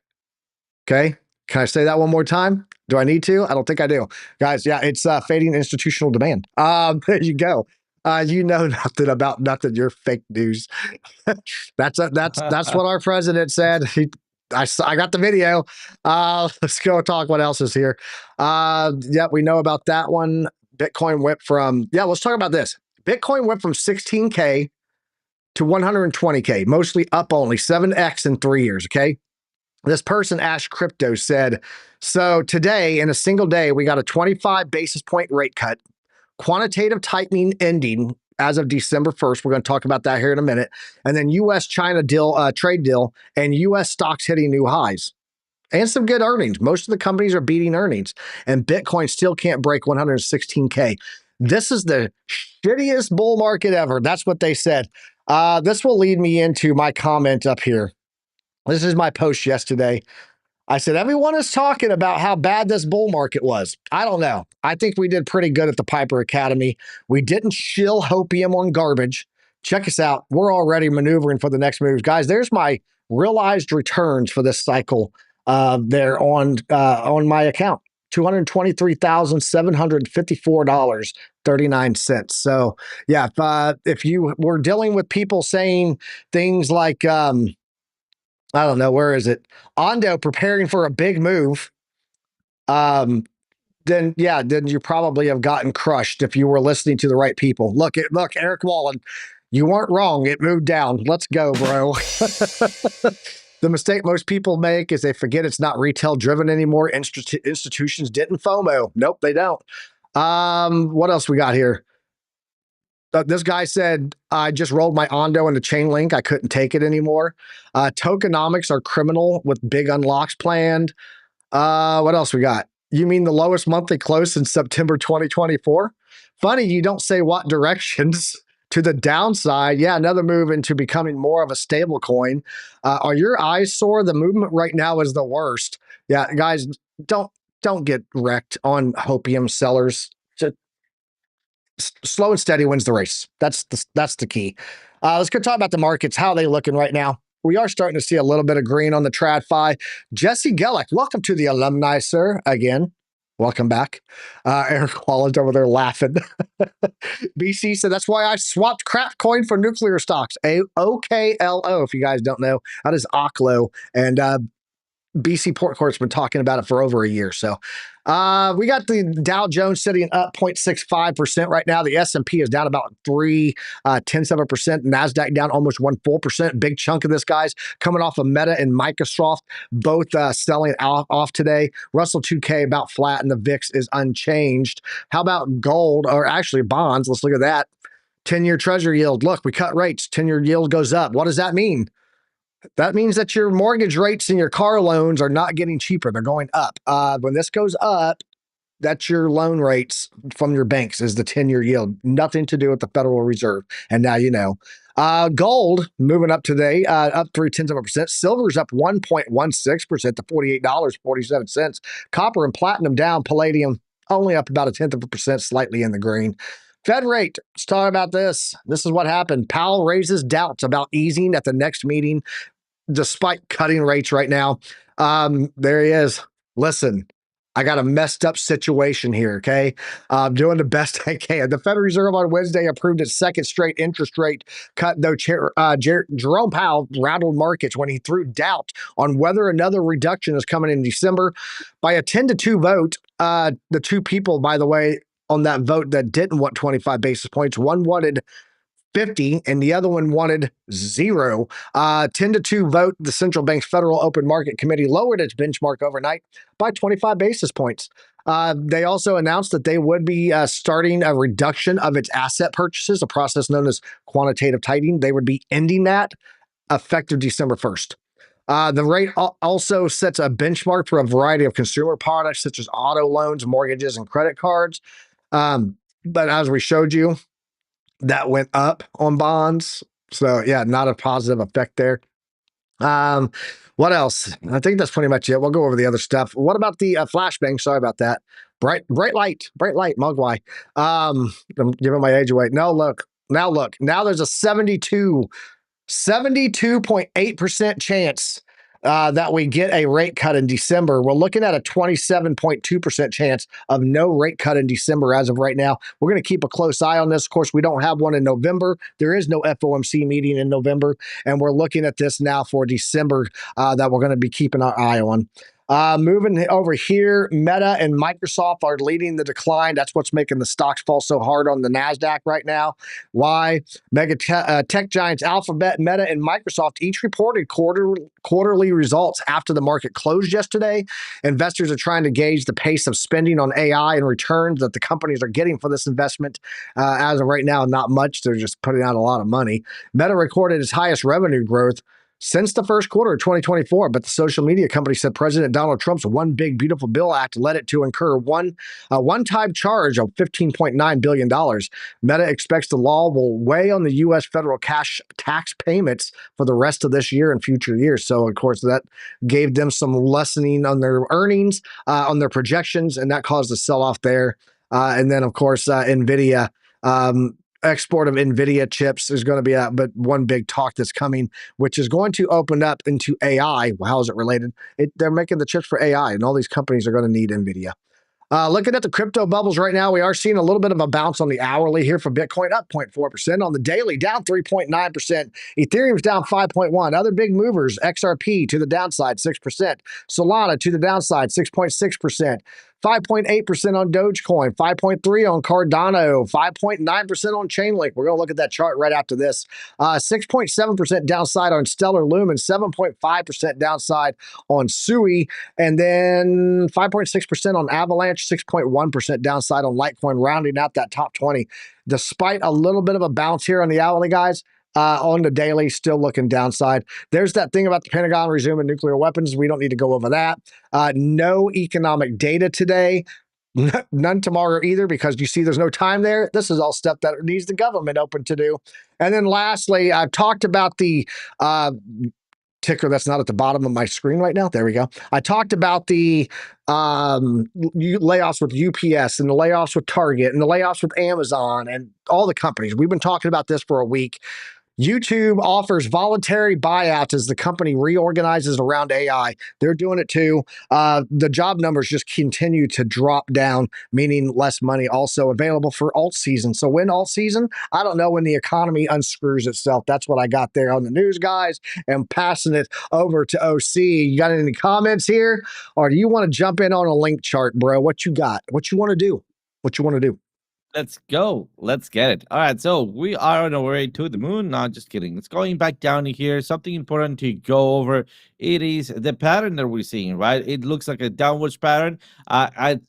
Okay? Can I say that one more time? Do I need to? I don't think I do. Guys, yeah, it's fading institutional demand. There you go. You know nothing about nothing. You're fake news. That's what our president said. I got the video. Let's go talk what else is here. We know about that one. Bitcoin went from, let's talk about this. Bitcoin went from 16K to 120K, mostly up only 7X in 3 years. Okay. This person, Ash Crypto, said, so today in a single day, we got a 25 basis point rate cut. Quantitative tightening ending as of December 1st. We're going to talk about that here in a minute. And then U.S.-China trade deal, and U.S. stocks hitting new highs. And some good earnings. Most of the companies are beating earnings. And Bitcoin still can't break 116K. This is the shittiest bull market ever. That's what they said. This will lead me into my comment up here. This is my post yesterday. I said, everyone is talking about how bad this bull market was. I don't know. I think we did pretty good at the Piper Academy. We didn't shill Hopium on garbage. Check us out. We're already maneuvering for the next moves. Guys, there's my realized returns for this cycle there on my account. $223,754.39. So yeah, if you were dealing with people saying things like, I don't know, where is it? Ondo preparing for a big move. Then you probably have gotten crushed if you were listening to the right people. Look, Eric Wallen, you weren't wrong. It moved down. Let's go, bro. The mistake most people make is they forget it's not retail driven anymore. Institutions didn't FOMO. Nope, they don't. What else we got here? This guy said, I just rolled my Ondo into Chainlink. I couldn't take it anymore. Tokenomics are criminal with big unlocks planned. What else we got? You mean the lowest monthly close since September 2024? Funny, you don't say what directions to the downside. Yeah, another move into becoming more of a stable coin. Are your eyes sore? The movement right now is the worst. Yeah, guys, don't get wrecked on Hopium sellers. Slow and steady wins the race. That's the key. Let's go talk about the markets. How are they looking right now? We are starting to see a little bit of green on the TradFi. Jesse Gellick, welcome to the alumni, sir. Again, welcome back. Eric Wallen's over there laughing. BC said, that's why I swapped crap coin for nuclear stocks. OKLO, if you guys don't know. That is OKLO. And BC Port Court's been talking about it for over a year. So we got the Dow Jones sitting up 0.65% right now. The S&P is down about 0.7%. NASDAQ down almost 1 full %. Big chunk of this, guys, coming off of Meta and Microsoft, both selling off today. Russell 2K about flat, and the VIX is unchanged. How about gold, or actually bonds? Let's look at that. 10-year treasury yield. Look, we cut rates. 10-year yield goes up. What does that mean? That means that your mortgage rates and your car loans are not getting cheaper. They're going up. When this goes up, That's your loan rates from your banks is the 10-year yield. Nothing to do with the Federal Reserve. And now you know. Gold moving up today, up 0.3%. Silver's up 1.16% to $48.47. Copper and platinum down. Palladium only up about 0.1%, slightly in the green. Fed rate, let's talk about this. This is what happened. Powell raises doubts about easing at the next meeting, despite cutting rates right now. There he is. Listen, I got a messed up situation here, okay? I'm doing the best I can. The Federal Reserve on Wednesday approved its second straight interest rate cut, though Jerome Powell rattled markets when he threw doubt on whether another reduction is coming in December. By a 10-2 vote, the two people, by the way, on that vote that didn't want 25 basis points, one wanted 50 and the other one wanted 0. 10-2 vote, the central bank's Federal Open Market Committee lowered its benchmark overnight by 25 basis points. They also announced that they would be starting a reduction of its asset purchases, a process known as quantitative tightening. They would be ending that effective December 1st. The rate also sets a benchmark for a variety of consumer products such as auto loans, mortgages, and credit cards. But as we showed you, that went up on bonds. So yeah, not a positive effect there. What else? I think that's pretty much it. We'll go over the other stuff. What about the flashbang? Sorry about that. Bright light, Mugwai. I'm giving my age away. No, look. Now there's a 72.8% chance that we get a rate cut in December. We're looking at a 27.2% chance of no rate cut in December as of right now. We're going to keep a close eye on this. Of course, we don't have one in November. There is no FOMC meeting in November, and we're looking at this now for December that we're going to be keeping our eye on. Moving over here, Meta and Microsoft are leading the decline. That's what's making the stocks fall so hard on the NASDAQ right now. Why? Tech giants Alphabet, Meta, and Microsoft each reported quarterly results after the market closed yesterday. Investors are trying to gauge the pace of spending on AI and returns that the companies are getting for this investment. As of right now, not much. They're just putting out a lot of money. Meta recorded its highest revenue growth since the first quarter of 2024, but the social media company said President Donald Trump's One Big Beautiful Bill Act led it to incur a one-time charge of $15.9 billion. Meta expects the law will weigh on the U.S. federal cash tax payments for the rest of this year and future years. So, of course, that gave them some lessening on their earnings, on their projections, and that caused a sell-off there. And then, of course, NVIDIA, export of NVIDIA chips is going to be but one big talk that's coming, which is going to open up into AI. Well, how is it related? They're making the chips for AI, and all these companies are going to need NVIDIA. Looking at the crypto bubbles right now, we are seeing a little bit of a bounce on the hourly here for Bitcoin, up 0.4%. On the daily, down 3.9%. Ethereum's down 5.1%. Other big movers, XRP to the downside, 6%. Solana to the downside, 6.6%. 5.8% on Dogecoin, 5.3% on Cardano, 5.9% on Chainlink. We're going to look at that chart right after this. 6.7% downside on Stellar Lumen, 7.5% downside on Sui, and then 5.6% on Avalanche, 6.1% downside on Litecoin, rounding out that top 20. Despite a little bit of a bounce here on the hourly, guys, on the daily, still looking downside. There's that thing about the Pentagon resuming nuclear weapons. We don't need to go over that. No economic data today. None tomorrow either, because you see there's no time there. This is all stuff that needs the government open to do. And then lastly, I've talked about the ticker that's not at the bottom of my screen right now. There we go. I talked about the layoffs with UPS and the layoffs with Target and the layoffs with Amazon and all the companies. We've been talking about this for a week. YouTube offers voluntary buyouts as the company reorganizes around AI. They're doing it too. The job numbers just continue to drop down, meaning less money also available for alt season. So when alt season? I don't know, when the economy unscrews itself. That's what I got there on the news, guys. And passing it over to OC. You got any comments here? Or do you want to jump in on a link chart, bro? What you got? What you want to do? What you want to do? Let's go. Let's get it. All right. So we are on our way to the moon. Not just kidding. It's going back down here. Something important to go over. It is the pattern that we're seeing, right? It looks like a downwards pattern.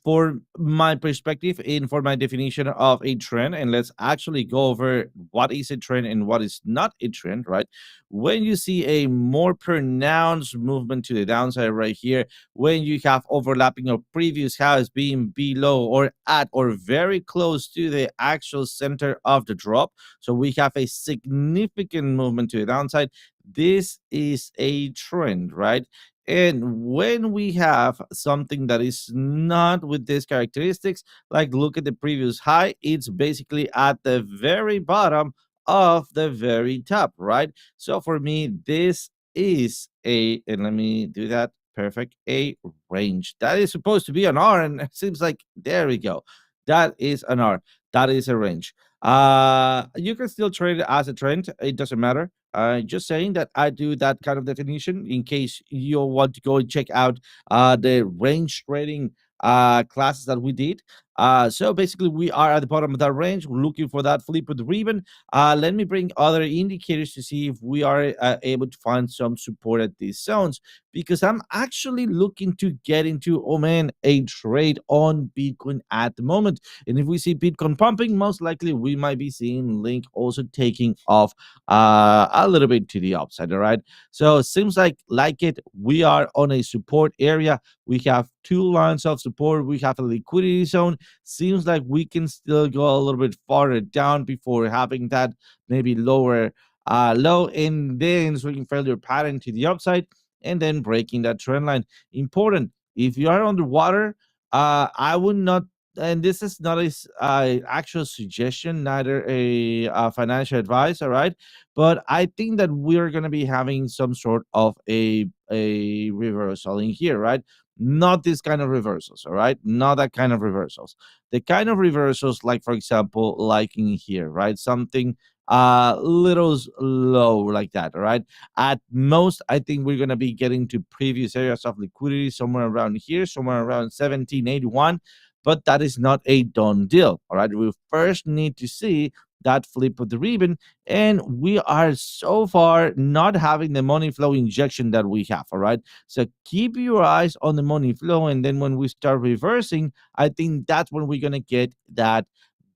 For my perspective, for my definition of a trend, and let's actually go over what is a trend and what is not a trend, right? When you see a more pronounced movement to the downside right here, when you have overlapping of previous highs being below or at or very close to the actual center of the drop. So we have a significant movement to the downside. This is a trend, right? And when we have something that is not with these characteristics, like look at the previous high, it's basically at the very bottom of the very top, right? So for me, this is and let me do that. Perfect. A range. That is supposed to be an R, and it seems like there we go. That is an R. That is a range. You can still trade it as a trend. It doesn't matter. Just saying that I do that kind of definition in case you want to go and check out the range trading classes that we did. So basically, we are at the bottom of that range. We're looking for that flip with the ribbon. Let me bring other indicators to see if we are able to find some support at these zones, because I'm actually looking to get into, oh man, a trade on Bitcoin at the moment. And if we see Bitcoin pumping, most likely we might be seeing Link also taking off a little bit to the upside. All right. So it seems like it. We are on a support area. We have two lines of support. We have a liquidity zone. Seems like we can still go a little bit farther down before having that maybe lower low, and then swinging failure pattern to the upside, and then breaking that trend line. Important. If you are underwater, I would not, and this is not a actual suggestion, neither a financial advice, all right? But I think that we're going to be having some sort of a reversal in here, right? Not this kind of reversals, all right? Not that kind of reversals. The kind of reversals, like for example, like in here, right? Something little low like that, all right? At most, I think we're going to be getting to previous areas of liquidity somewhere around here, somewhere around 1781, but that is not a done deal, all right? We first need to see that flip of the ribbon, and we are so far not having the money flow injection that we have, all right? So keep your eyes on the money flow, and then when we start reversing, I think that's when we're going to get that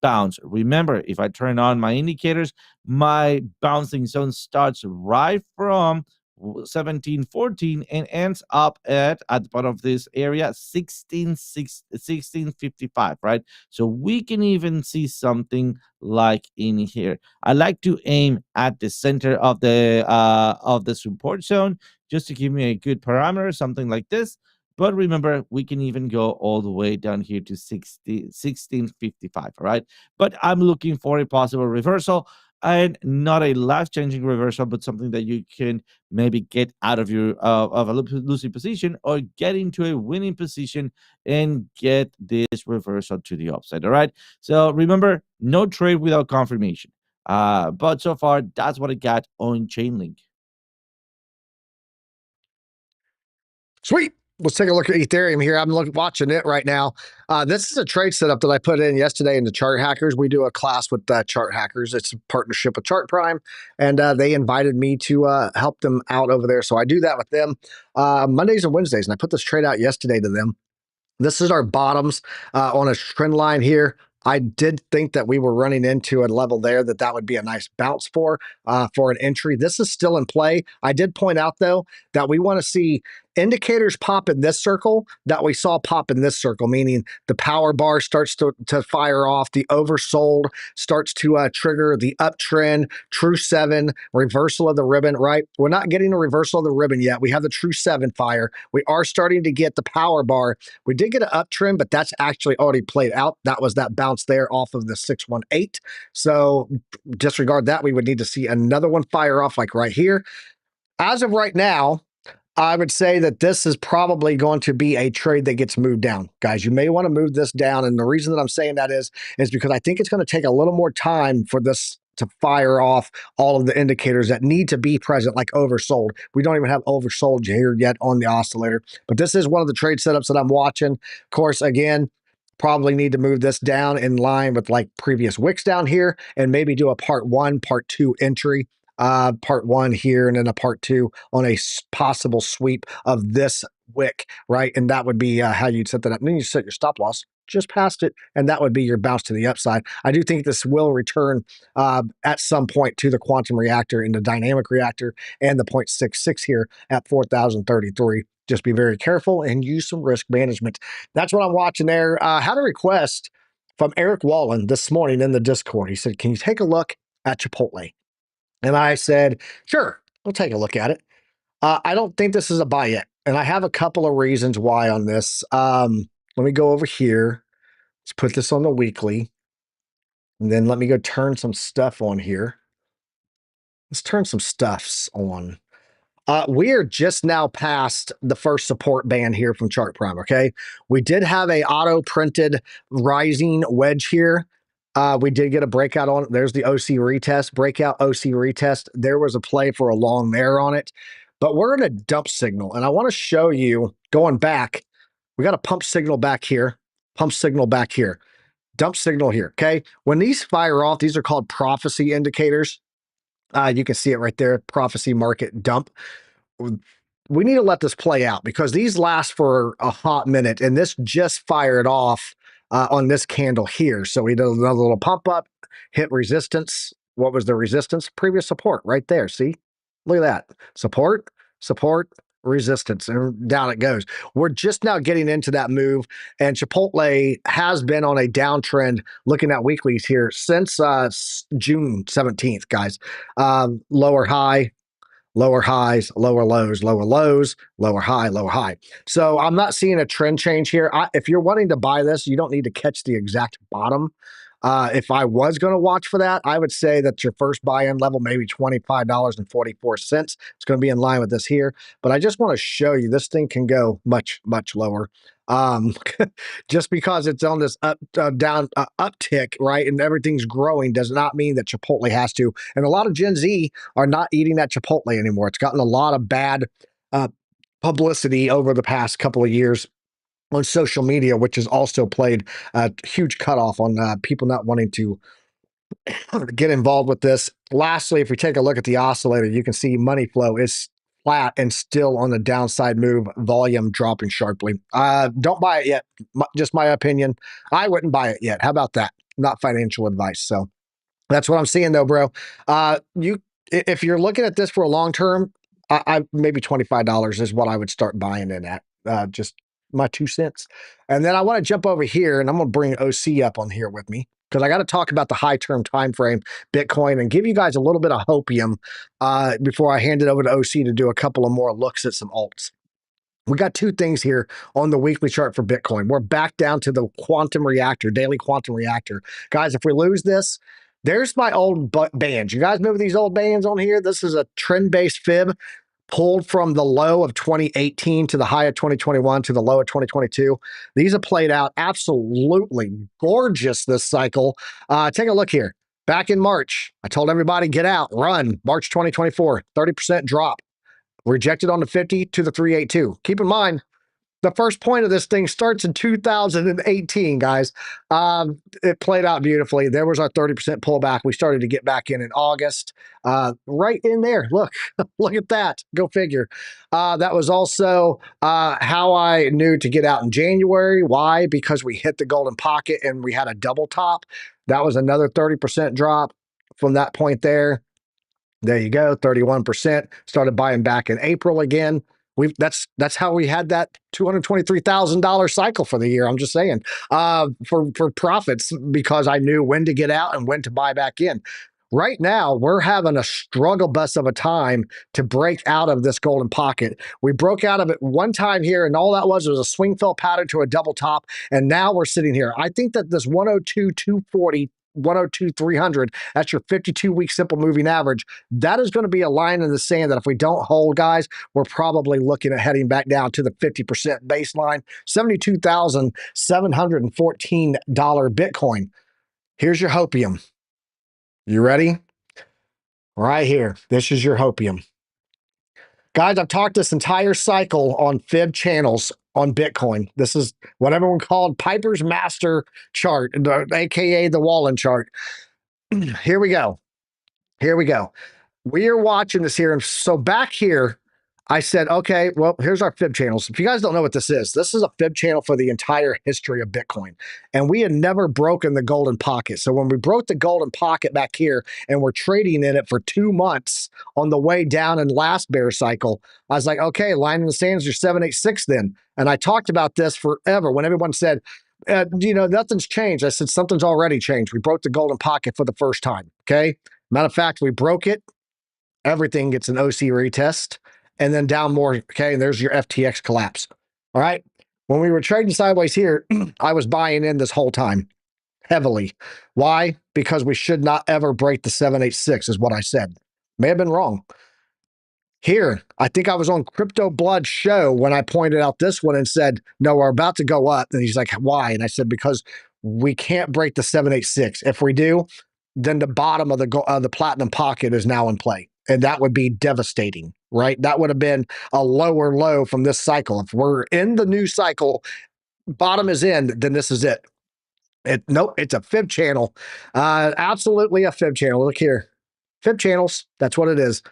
bounce. Remember, if I turn on my indicators, my bouncing zone starts right from 1714 and ends up at the bottom of this area 1655, right? So we can even see something like in here. I like to aim at the center of the support zone just to give me a good parameter, something like this. But remember, we can even go all the way down here to 1655, right? But I'm looking for a possible reversal, and not a life-changing reversal, but something that you can maybe get out of your of a losing position, or get into a winning position and get this reversal to the upside. All right. So remember, no trade without confirmation. But so far, that's what I got on Chainlink. Sweet. Let's take a look at Ethereum here. I'm watching it right now. This is a trade setup that I put in yesterday into Chart Hackers. We do a class with Chart Hackers. It's a partnership with Chart Prime, and they invited me to help them out over there. So I do that with them Mondays and Wednesdays, and I put this trade out yesterday to them. This is our bottoms on a trend line here. I did think that we were running into a level there that would be a nice bounce for an entry. This is still in play. I did point out, though, that we want to see indicators pop in this circle that we saw pop in this circle, meaning the power bar starts to fire off, the oversold starts to trigger the uptrend, true 7, reversal of the ribbon, right? We're not getting a reversal of the ribbon yet. We have the true 7 fire. We are starting to get the power bar. We did get an uptrend, but that's actually already played out. That was that bounce there off of the 618. So disregard that. We would need to see another one fire off like right here. As of right now, I would say that this is probably going to be a trade that gets moved down. Guys, you may want to move this down. And the reason that I'm saying that is because I think it's going to take a little more time for this to fire off all of the indicators that need to be present, like oversold. We don't even have oversold here yet on the oscillator. But this is one of the trade setups that I'm watching. Of course, again, probably need to move this down in line with like previous wicks down here and maybe do a part 1, part 2 entry. Part 1 here and then a part 2 on a possible sweep of this wick, right? And that would be how you'd set that up. And then you set your stop loss just past it, and that would be your bounce to the upside. I do think this will return at some point to the quantum reactor and the dynamic reactor and the 0.66 here at 4,033. Just be very careful and use some risk management. That's what I'm watching there. Had a request from Eric Wallen this morning in the Discord. He said, can you take a look at Chipotle? And I said, sure, we'll take a look at it. I don't think this is a buy yet. And I have a couple of reasons why on this. Let me go over here. Let's put this on the weekly. And then let me go turn some stuff on here. Let's turn some stuffs on. We are just now past the first support band here from Chart Prime, okay? We did have a auto-printed rising wedge here. We did get a breakout on it. There's the OC retest, breakout OC retest. There was a play for a long there on it. But we're in a dump signal, and I want to show you, going back, we got a pump signal back here, pump signal back here, dump signal here, okay? When these fire off, these are called prophecy indicators. You can see it right there, prophecy market dump. We need to let this play out because these last for a hot minute, and this just fired off on this candle here. So we did another little pump up, hit resistance. What was the resistance? Previous support right there. See? Look at that. Support, support, resistance, and down it goes. We're just now getting into that move, and Chipotle has been on a downtrend looking at weeklies here since June 17th, guys. Lower high, lower highs, lower lows, lower lows, lower high, lower high. So I'm not seeing a trend change here. If you're wanting to buy this, you don't need to catch the exact bottom. If I was going to watch for that, I would say that your first buy-in level, maybe $25.44. It's going to be in line with this here. But I just want to show you this thing can go much, much lower. Just because it's on this uptick, right, and everything's growing does not mean that Chipotle has to. And a lot of Gen Z are not eating at Chipotle anymore. It's gotten a lot of bad publicity over the past couple of years on social media, which has also played a huge cutoff on people not wanting to get involved with this. Lastly, if we take a look at the oscillator, you can see money flow is flat and still on the downside move, volume dropping sharply. Don't buy it yet. Just my opinion. I wouldn't buy it yet. How about that? Not financial advice. So that's what I'm seeing though, bro. If you're looking at this for a long term, I maybe $25 is what I would start buying in at. Just my 2 cents. And then I want to jump over here and I'm going to bring OC up on here with me because I got to talk about the high term time frame Bitcoin and give you guys a little bit of hopium before I hand it over to OC to do a couple of more looks at some alts. We got 2 things here on the weekly chart for Bitcoin. We're back down to the quantum reactor, daily quantum reactor. Guys, if we lose this, there's my old bands. You guys remember these old bands on here? This is a trend-based fib pulled from the low of 2018 to the high of 2021 to the low of 2022. These have played out absolutely gorgeous this cycle. Take a look here. Back in March, I told everybody, get out, run. March 2024, 30% drop. Rejected on the 50 to the 382. Keep in mind, the first point of this thing starts in 2018, guys. It played out beautifully. There was our 30% pullback. We started to get back in August. Right in there. Look, look at that. Go figure. That was also how I knew to get out in January. Why? Because we hit the golden pocket and we had a double top. That was another 30% drop from that point there. There you go, 31%. Started buying back in April again. That's how we had that $223,000 cycle for the year. I'm just saying, for profits because I knew when to get out and when to buy back in. Right now, we're having a struggle bus of a time to break out of this golden pocket. We broke out of it one time here, and all that was a swing fill pattern to a double top, and now we're sitting here. I think that this 102,240 102,300, that's your 52-week simple moving average. That is going to be a line in the sand that if we don't hold, guys, we're probably looking at heading back down to the 50% baseline, $72,714 Bitcoin. Here's your hopium. You ready? Right here. This is your hopium. Guys, I've talked this entire cycle on fib channels on Bitcoin. This is what everyone called Piper's Master chart, aka the Wallen chart. Here we go. Here we go. We are watching this here. And so back here, I said, okay, well, here's our fib channels. If you guys don't know what this is a fib channel for the entire history of Bitcoin. And we had never broken the golden pocket. So when we broke the golden pocket back here and we're trading in it for 2 months on the way down in last bear cycle, I was like, okay, line in the sands, you're 786 then. And I talked about this forever when everyone said, nothing's changed. I said, something's already changed. We broke the golden pocket for the first time. Okay. Matter of fact, we broke it. Everything gets an OC retest and then down more. Okay. And there's your FTX collapse. All right. When we were trading sideways here, I was buying in this whole time heavily. Why? Because we should not ever break the 786 is what I said. May have been wrong. Here, I think I was on Crypto Blood's show when I pointed out this one and said, no, we're about to go up. And he's like, why? And I said, because we can't break the 786. If we do, then the bottom of the platinum pocket is now in play. And that would be devastating, right? That would have been a lower low from this cycle. If we're in the new cycle, bottom is in, then this is it. Nope, it's a fib channel. Absolutely a fib channel. Look here. Fib channels. That's what it is.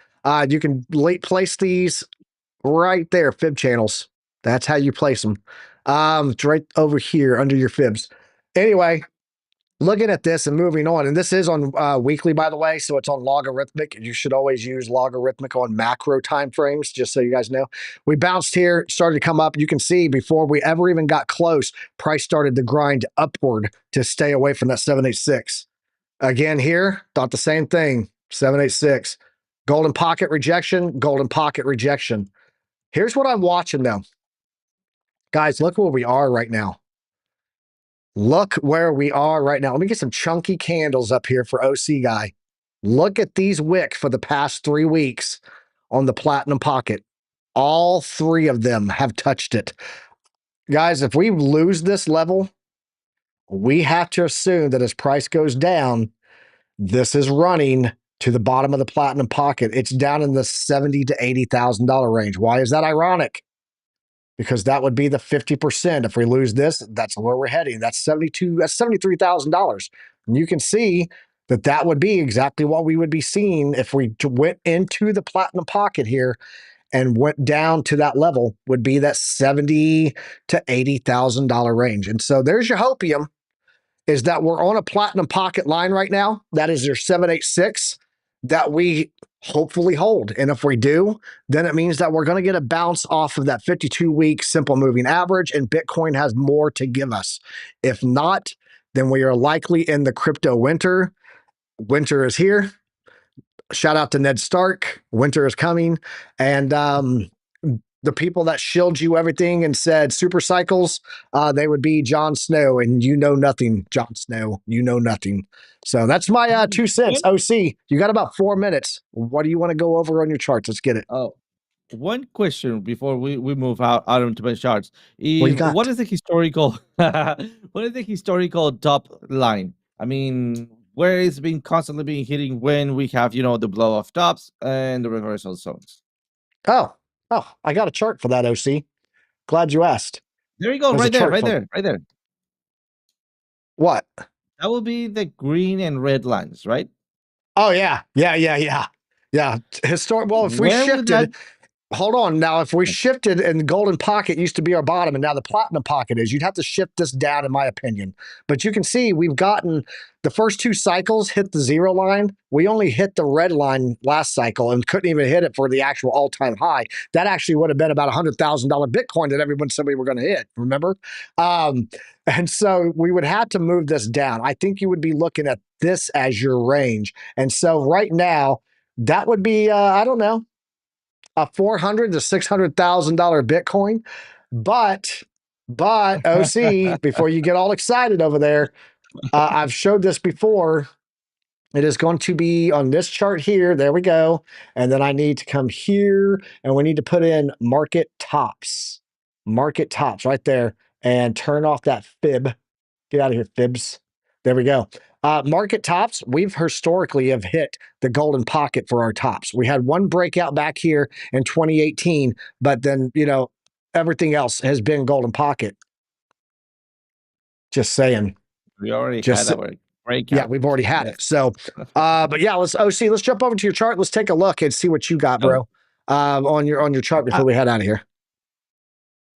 You can place these right there, fib channels. That's how you place them. It's right over here under your fibs. Anyway, looking at this and moving on, and this is on weekly, by the way, so it's on logarithmic. You should always use logarithmic on macro time frames, just so you guys know. We bounced here, started to come up. You can see before we ever even got close, price started to grind upward to stay away from that 786. Again here, thought the same thing, 786. Golden pocket rejection, golden pocket rejection. Here's what I'm watching though. Guys, look where we are right now. Look where we are right now. Let me get some chunky candles up here for OC guy. Look at these wick for the past 3 weeks on the platinum pocket. All 3 of them have touched it. Guys, if we lose this level, we have to assume that as price goes down, this is running to the bottom of the platinum pocket. It's down in the $70,000 to $80,000 range. Why is that ironic? Because that would be the 50%. If we lose this, that's where we're heading. That's $73,000. And you can see that that would be exactly what we would be seeing if we went into the platinum pocket here and went down to that level, would be that $70,000 to $80,000 range. And so there's your hopium, is that we're on a platinum pocket line right now. That is your 786 that we hopefully hold. And if we do, then it means that we're going to get a bounce off of that 52-week simple moving average, and Bitcoin has more to give us. If not, then we are likely in the crypto winter. Winter is here. Shout out to Ned Stark. Winter is coming. And the people that shilled you everything and said super cycles, they would be Jon Snow, and you know nothing, Jon Snow. You know nothing. So that's my 2 cents. OC, you got about 4 minutes. What do you want to go over on your charts? Let's get it. Oh, one question before we move out into my charts. What is the historical what is the historical top line? I mean, where it's been constantly being hitting when we have, the blow off tops and the reversal zones. Oh, I got a chart for that, OC. Glad you asked. There you go, right there. What? That will be the green and red lines, right? Oh, yeah. Historic. Well, if we shifted, hold on. Now, if we shifted and the golden pocket used to be our bottom and now the platinum pocket is, you'd have to shift this down, in my opinion. But you can see we've gotten the first 2 cycles hit the 0 line. We only hit the red line last cycle and couldn't even hit it for the actual all-time high. That actually would have been about $100,000 Bitcoin that everyone said we were going to hit, remember? And so we would have to move this down. I think you would be looking at this as your range. And so right now, that would be, I don't know, a $400,000 to $600,000 Bitcoin. But OC, before you get all excited over there, I've showed this before. It is going to be on this chart here. There we go. And then I need to come here and we need to put in market tops right there, and turn off that fib. Get out of here, fibs. There we go. Market tops, we've historically have hit the golden pocket for our tops. We had one breakout back here in 2018, but then, everything else has been golden pocket. Just saying. We already Just had our yeah, breakout. we've already had Yes. it. So, but yeah, let's let's jump over to your chart. Let's take a look and see what you got, Oh, bro, on your chart before we head out of here.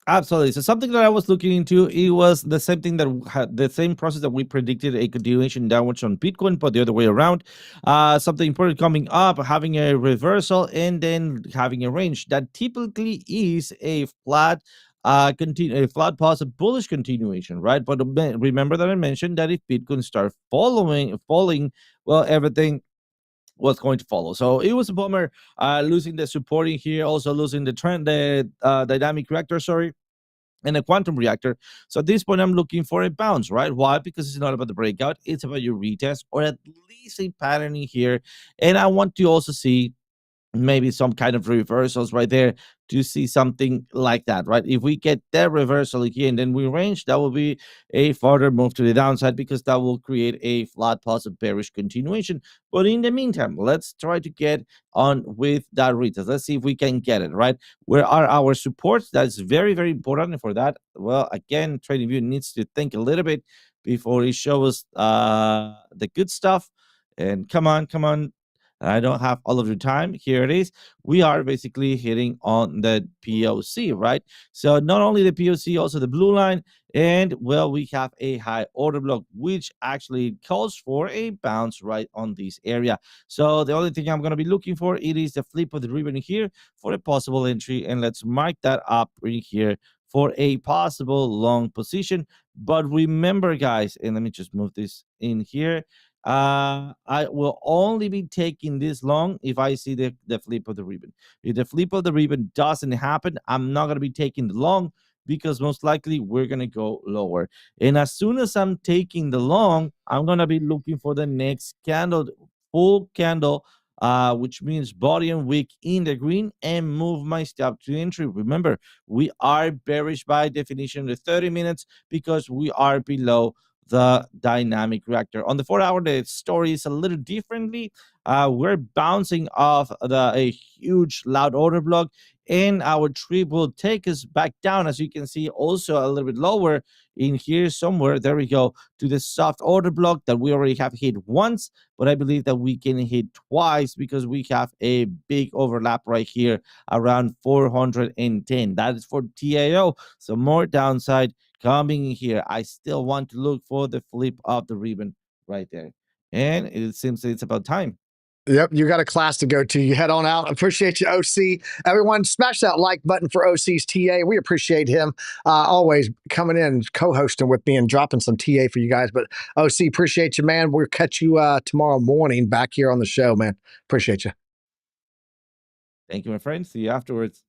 absolutely. So something that I was looking into, it was the same thing that had the same process that we predicted, a continuation downwards on Bitcoin, but the other way around. Something important coming up, having a reversal and then having a range that typically is a flat a flat positive bullish continuation, right? But remember that I mentioned that if Bitcoin starts falling, well, everything was going to follow. So it was a bummer losing the supporting here, also losing the trend, the dynamic reactor, sorry, and a quantum reactor. So at this point, I'm looking for a bounce, right? Why? Because it's not about the breakout, it's about your retest or at least a patterning here. And I want to also see maybe some kind of reversals right there to see something like that, right? If we get that reversal here and then we range, that will be a further move to the downside because that will create a flat positive bearish continuation. But in the meantime, let's try to get on with that retest. Let's see if we can get it, right? Where are our supports? That's very, very important. And for that, well, again, TradingView needs to think a little bit before it shows the good stuff. And come on, come on. I don't have all of your time. Here it is. We are basically hitting on the POC, right? So not only the POC, also the blue line. And well, we have a high order block, which actually calls for a bounce right on this area. So the only thing I'm going to be looking for, it is the flip of the ribbon here for a possible entry. And let's mark that up right here for a possible long position. But remember, guys, and let me just move this in here. I will only be taking this long if I see the flip of the ribbon. If the flip of the ribbon doesn't happen, I'm not going to be taking the long because most likely we're going to go lower. And as soon as I'm taking the long, I'm going to be looking for the next candle, full candle, which means body and wick in the green, and move my stop to entry. Remember, we are bearish by definition the 30 minutes because we are below the dynamic reactor. On the 4 hour, the story is a little differently. We're bouncing off a huge loud order block, and our trip will take us back down, as you can see, also a little bit lower in here somewhere. There we go, to the soft order block that we already have hit once, but I believe that we can hit twice because we have a big overlap right here around 410. That is for TAO. So more downside coming in here. I still want to look for the flip of the ribbon right there. And it seems it's about time. Yep, you got a class to go to. You head on out. Appreciate you, OC. Everyone, smash that like button for OC's TA. We appreciate him always coming in, co-hosting with me and dropping some TA for you guys. But OC, appreciate you, man. We'll catch you tomorrow morning back here on the show, man. Appreciate you. Thank you, my friend. See you afterwards.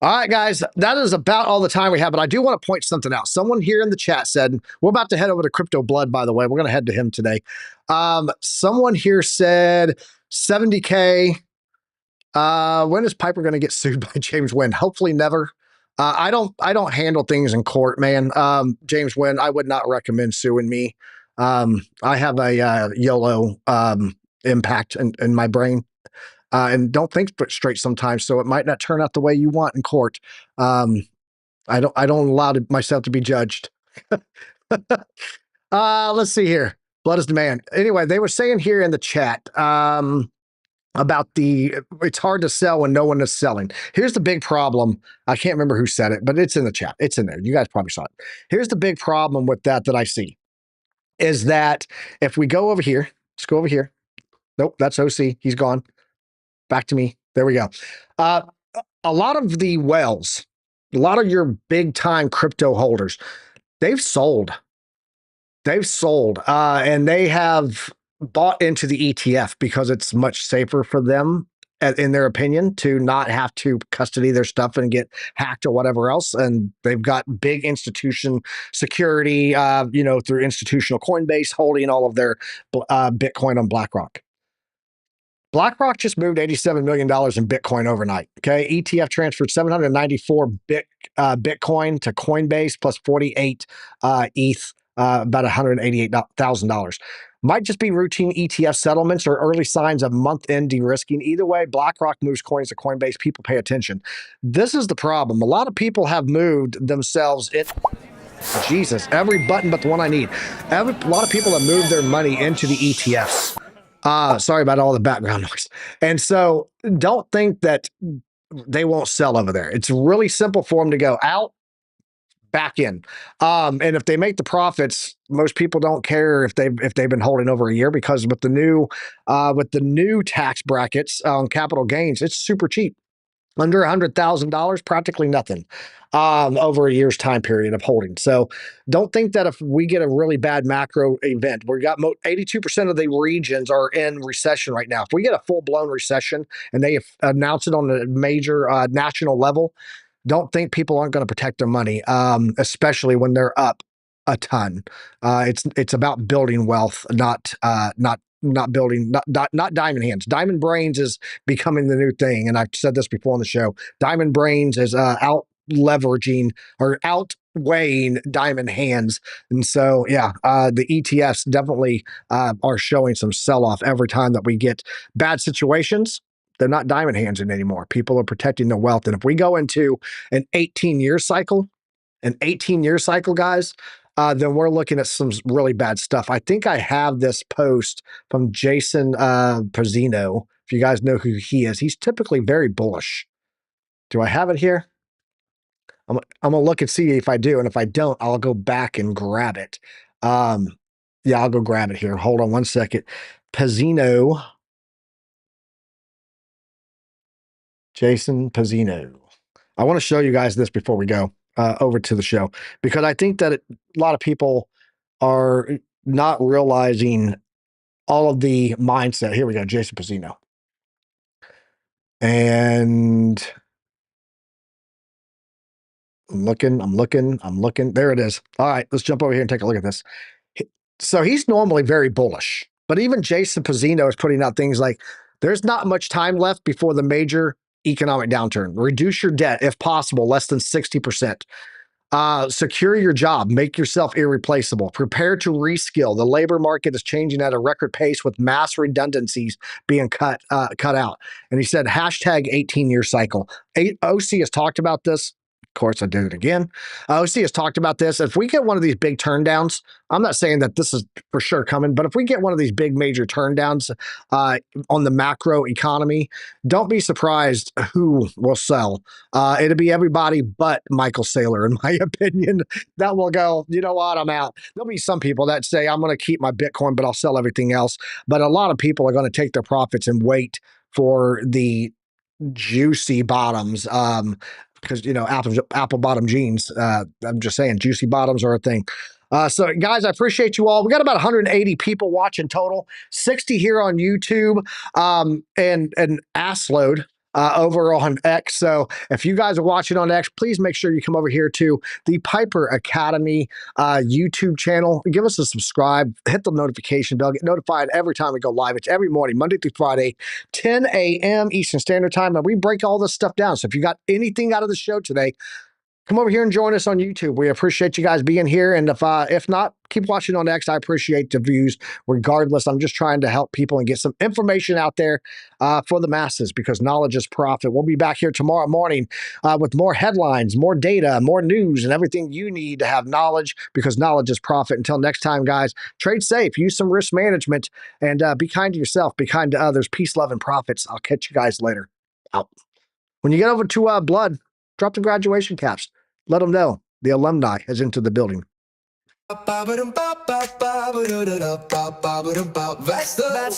All right, guys, that is about all the time we have, but I do want to point something out. Someone here in the chat said, we're about to head over to Crypto Blood, by the way. We're going to head to him today. Someone here said 70K. When is Piper going to get sued by James Wynn? Hopefully never. I don't handle things in court, man. James Wynn, I would not recommend suing me. I have a YOLO impact in my brain. And don't think straight sometimes, so it might not turn out the way you want in court. I don't allow myself to be judged. Let's see here. Blood is demand. Anyway, they were saying here in the chat about it's hard to sell when no one is selling. Here's the big problem. I can't remember who said it, but it's in the chat. It's in there. You guys probably saw it. Here's the big problem with that I see is that if we go over here, let's go over here. Nope, that's OC. He's gone. Back to me. There we go. A lot of the whales, a lot of your big time crypto holders, they've sold. And they have bought into the ETF because it's much safer for them, in their opinion, to not have to custody their stuff and get hacked or whatever else. And they've got big institution security, through institutional Coinbase holding all of their Bitcoin on Blackrock. BlackRock just moved $87 million in Bitcoin overnight. Okay. ETF transferred 794 Bitcoin to Coinbase plus 48 ETH about $188,000. Might just be routine ETF settlements or early signs of month-end de-risking. Either way, BlackRock moves coins to Coinbase. People pay attention. This is the problem. A lot of people have moved themselves in. Jesus, every button but the one I need. A lot of people have moved their money into the ETFs. Sorry about all the background noise. And so don't think that they won't sell over there. It's really simple for them to go out, back in. And if they make the profits, most people don't care if they've been holding over a year, because with the new tax brackets on capital gains, it's super cheap. Under $100,000, practically nothing over a year's time period of holding. So don't think that if we get a really bad macro event, we got 82% of the regions are in recession right now. If we get a full-blown recession and they announce it on a major national level, don't think people aren't going to protect their money, especially when they're up a ton. It's about building wealth, not building, not diamond hands. Diamond brains is becoming the new thing, and I've said this before on the show. Diamond brains is out leveraging or outweighing diamond hands, and so yeah, the ETFs definitely are showing some sell off every time that we get bad situations. They're not diamond hands anymore. People are protecting their wealth, and if we go into an 18-year cycle, guys, then we're looking at some really bad stuff. I think I have this post from Jason Pizzino. If you guys know who he is, he's typically very bullish. Do I have it here? I'm gonna look and see if I do, and if I don't, I'll go back and grab it. Yeah, I'll go grab it here. Hold on one second. Pizzino. Jason Pizzino. I want to show you guys this before we go over to the show, because I think that a lot of people are not realizing all of the mindset. Here we go, Jason Pizzino. And I'm looking. There it is. All right, let's jump over here and take a look at this. So he's normally very bullish, but even Jason Pizzino is putting out things like, there's not much time left before the major economic downturn. Reduce your debt, if possible, less than 60%. Secure your job, make yourself irreplaceable. Prepare to reskill. The labor market is changing at a record pace with mass redundancies being cut out. And he said, hashtag 18-year cycle. OC has talked about this. Of course, I did it again. OC has talked about this. If we get one of these big turndowns, I'm not saying that this is for sure coming, but if we get one of these big major turndowns on the macro economy, don't be surprised who will sell. It'll be everybody but Michael Saylor, in my opinion, that will go, you know what, I'm out. There'll be some people that say, I'm going to keep my Bitcoin, but I'll sell everything else. But a lot of people are going to take their profits and wait for the juicy bottoms, because, you know, apple bottom jeans. I'm just saying, juicy bottoms are a thing. So guys, I appreciate you all. We got about 180 people watching total, 60 here on YouTube, and an ass load over on X. So if you guys are watching on X, please make sure you come over here to the Piper Academy YouTube channel. Give us a subscribe, hit the notification bell, get notified every time we go live. It's every morning, Monday through Friday, 10 a.m. Eastern Standard Time, and we break all this stuff down. So if you got anything out of the show today, come over here and join us on YouTube. We appreciate you guys being here. And if not, keep watching on X. I appreciate the views regardless. I'm just trying to help people and get some information out there for the masses, because knowledge is profit. We'll be back here tomorrow morning with more headlines, more data, more news, and everything you need to have knowledge, because knowledge is profit. Until next time, guys, trade safe, use some risk management, and be kind to yourself, be kind to others. Peace, love, and profits. I'll catch you guys later. Out. When you get over to Blood, drop the graduation caps. Let them know the alumni is into the building. That's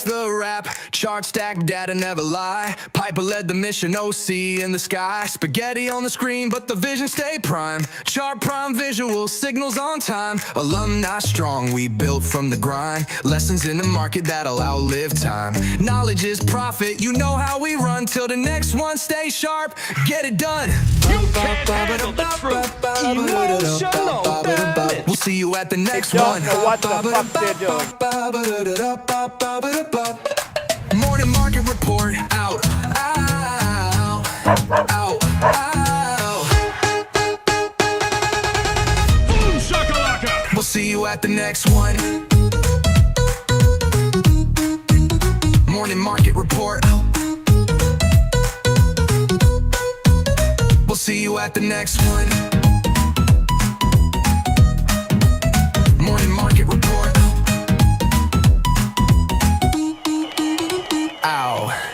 the rap. Chart stack data never lie. Piper led the mission, OC in the sky. Spaghetti on the screen, but the vision stay prime. Chart prime visual, signals on time. Alumni strong, we built from the grind. Lessons in the market that'll outlive time. Knowledge is profit, you know how we run. Till the next one, stay sharp, get it done. You can't handle the truth. Emotional damage. We'll see you at the next Don't one. know what the fuck they're doing. Morning market report out. Out. Out. Out. Boom shakalaka. We'll see you at at the next one. Morning market report. We'll see you at the next one. Morning market report. Ow.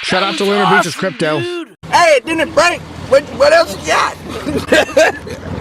Shout out to Lunar Beaches Crypto. Hey, it didn't break. What else you got?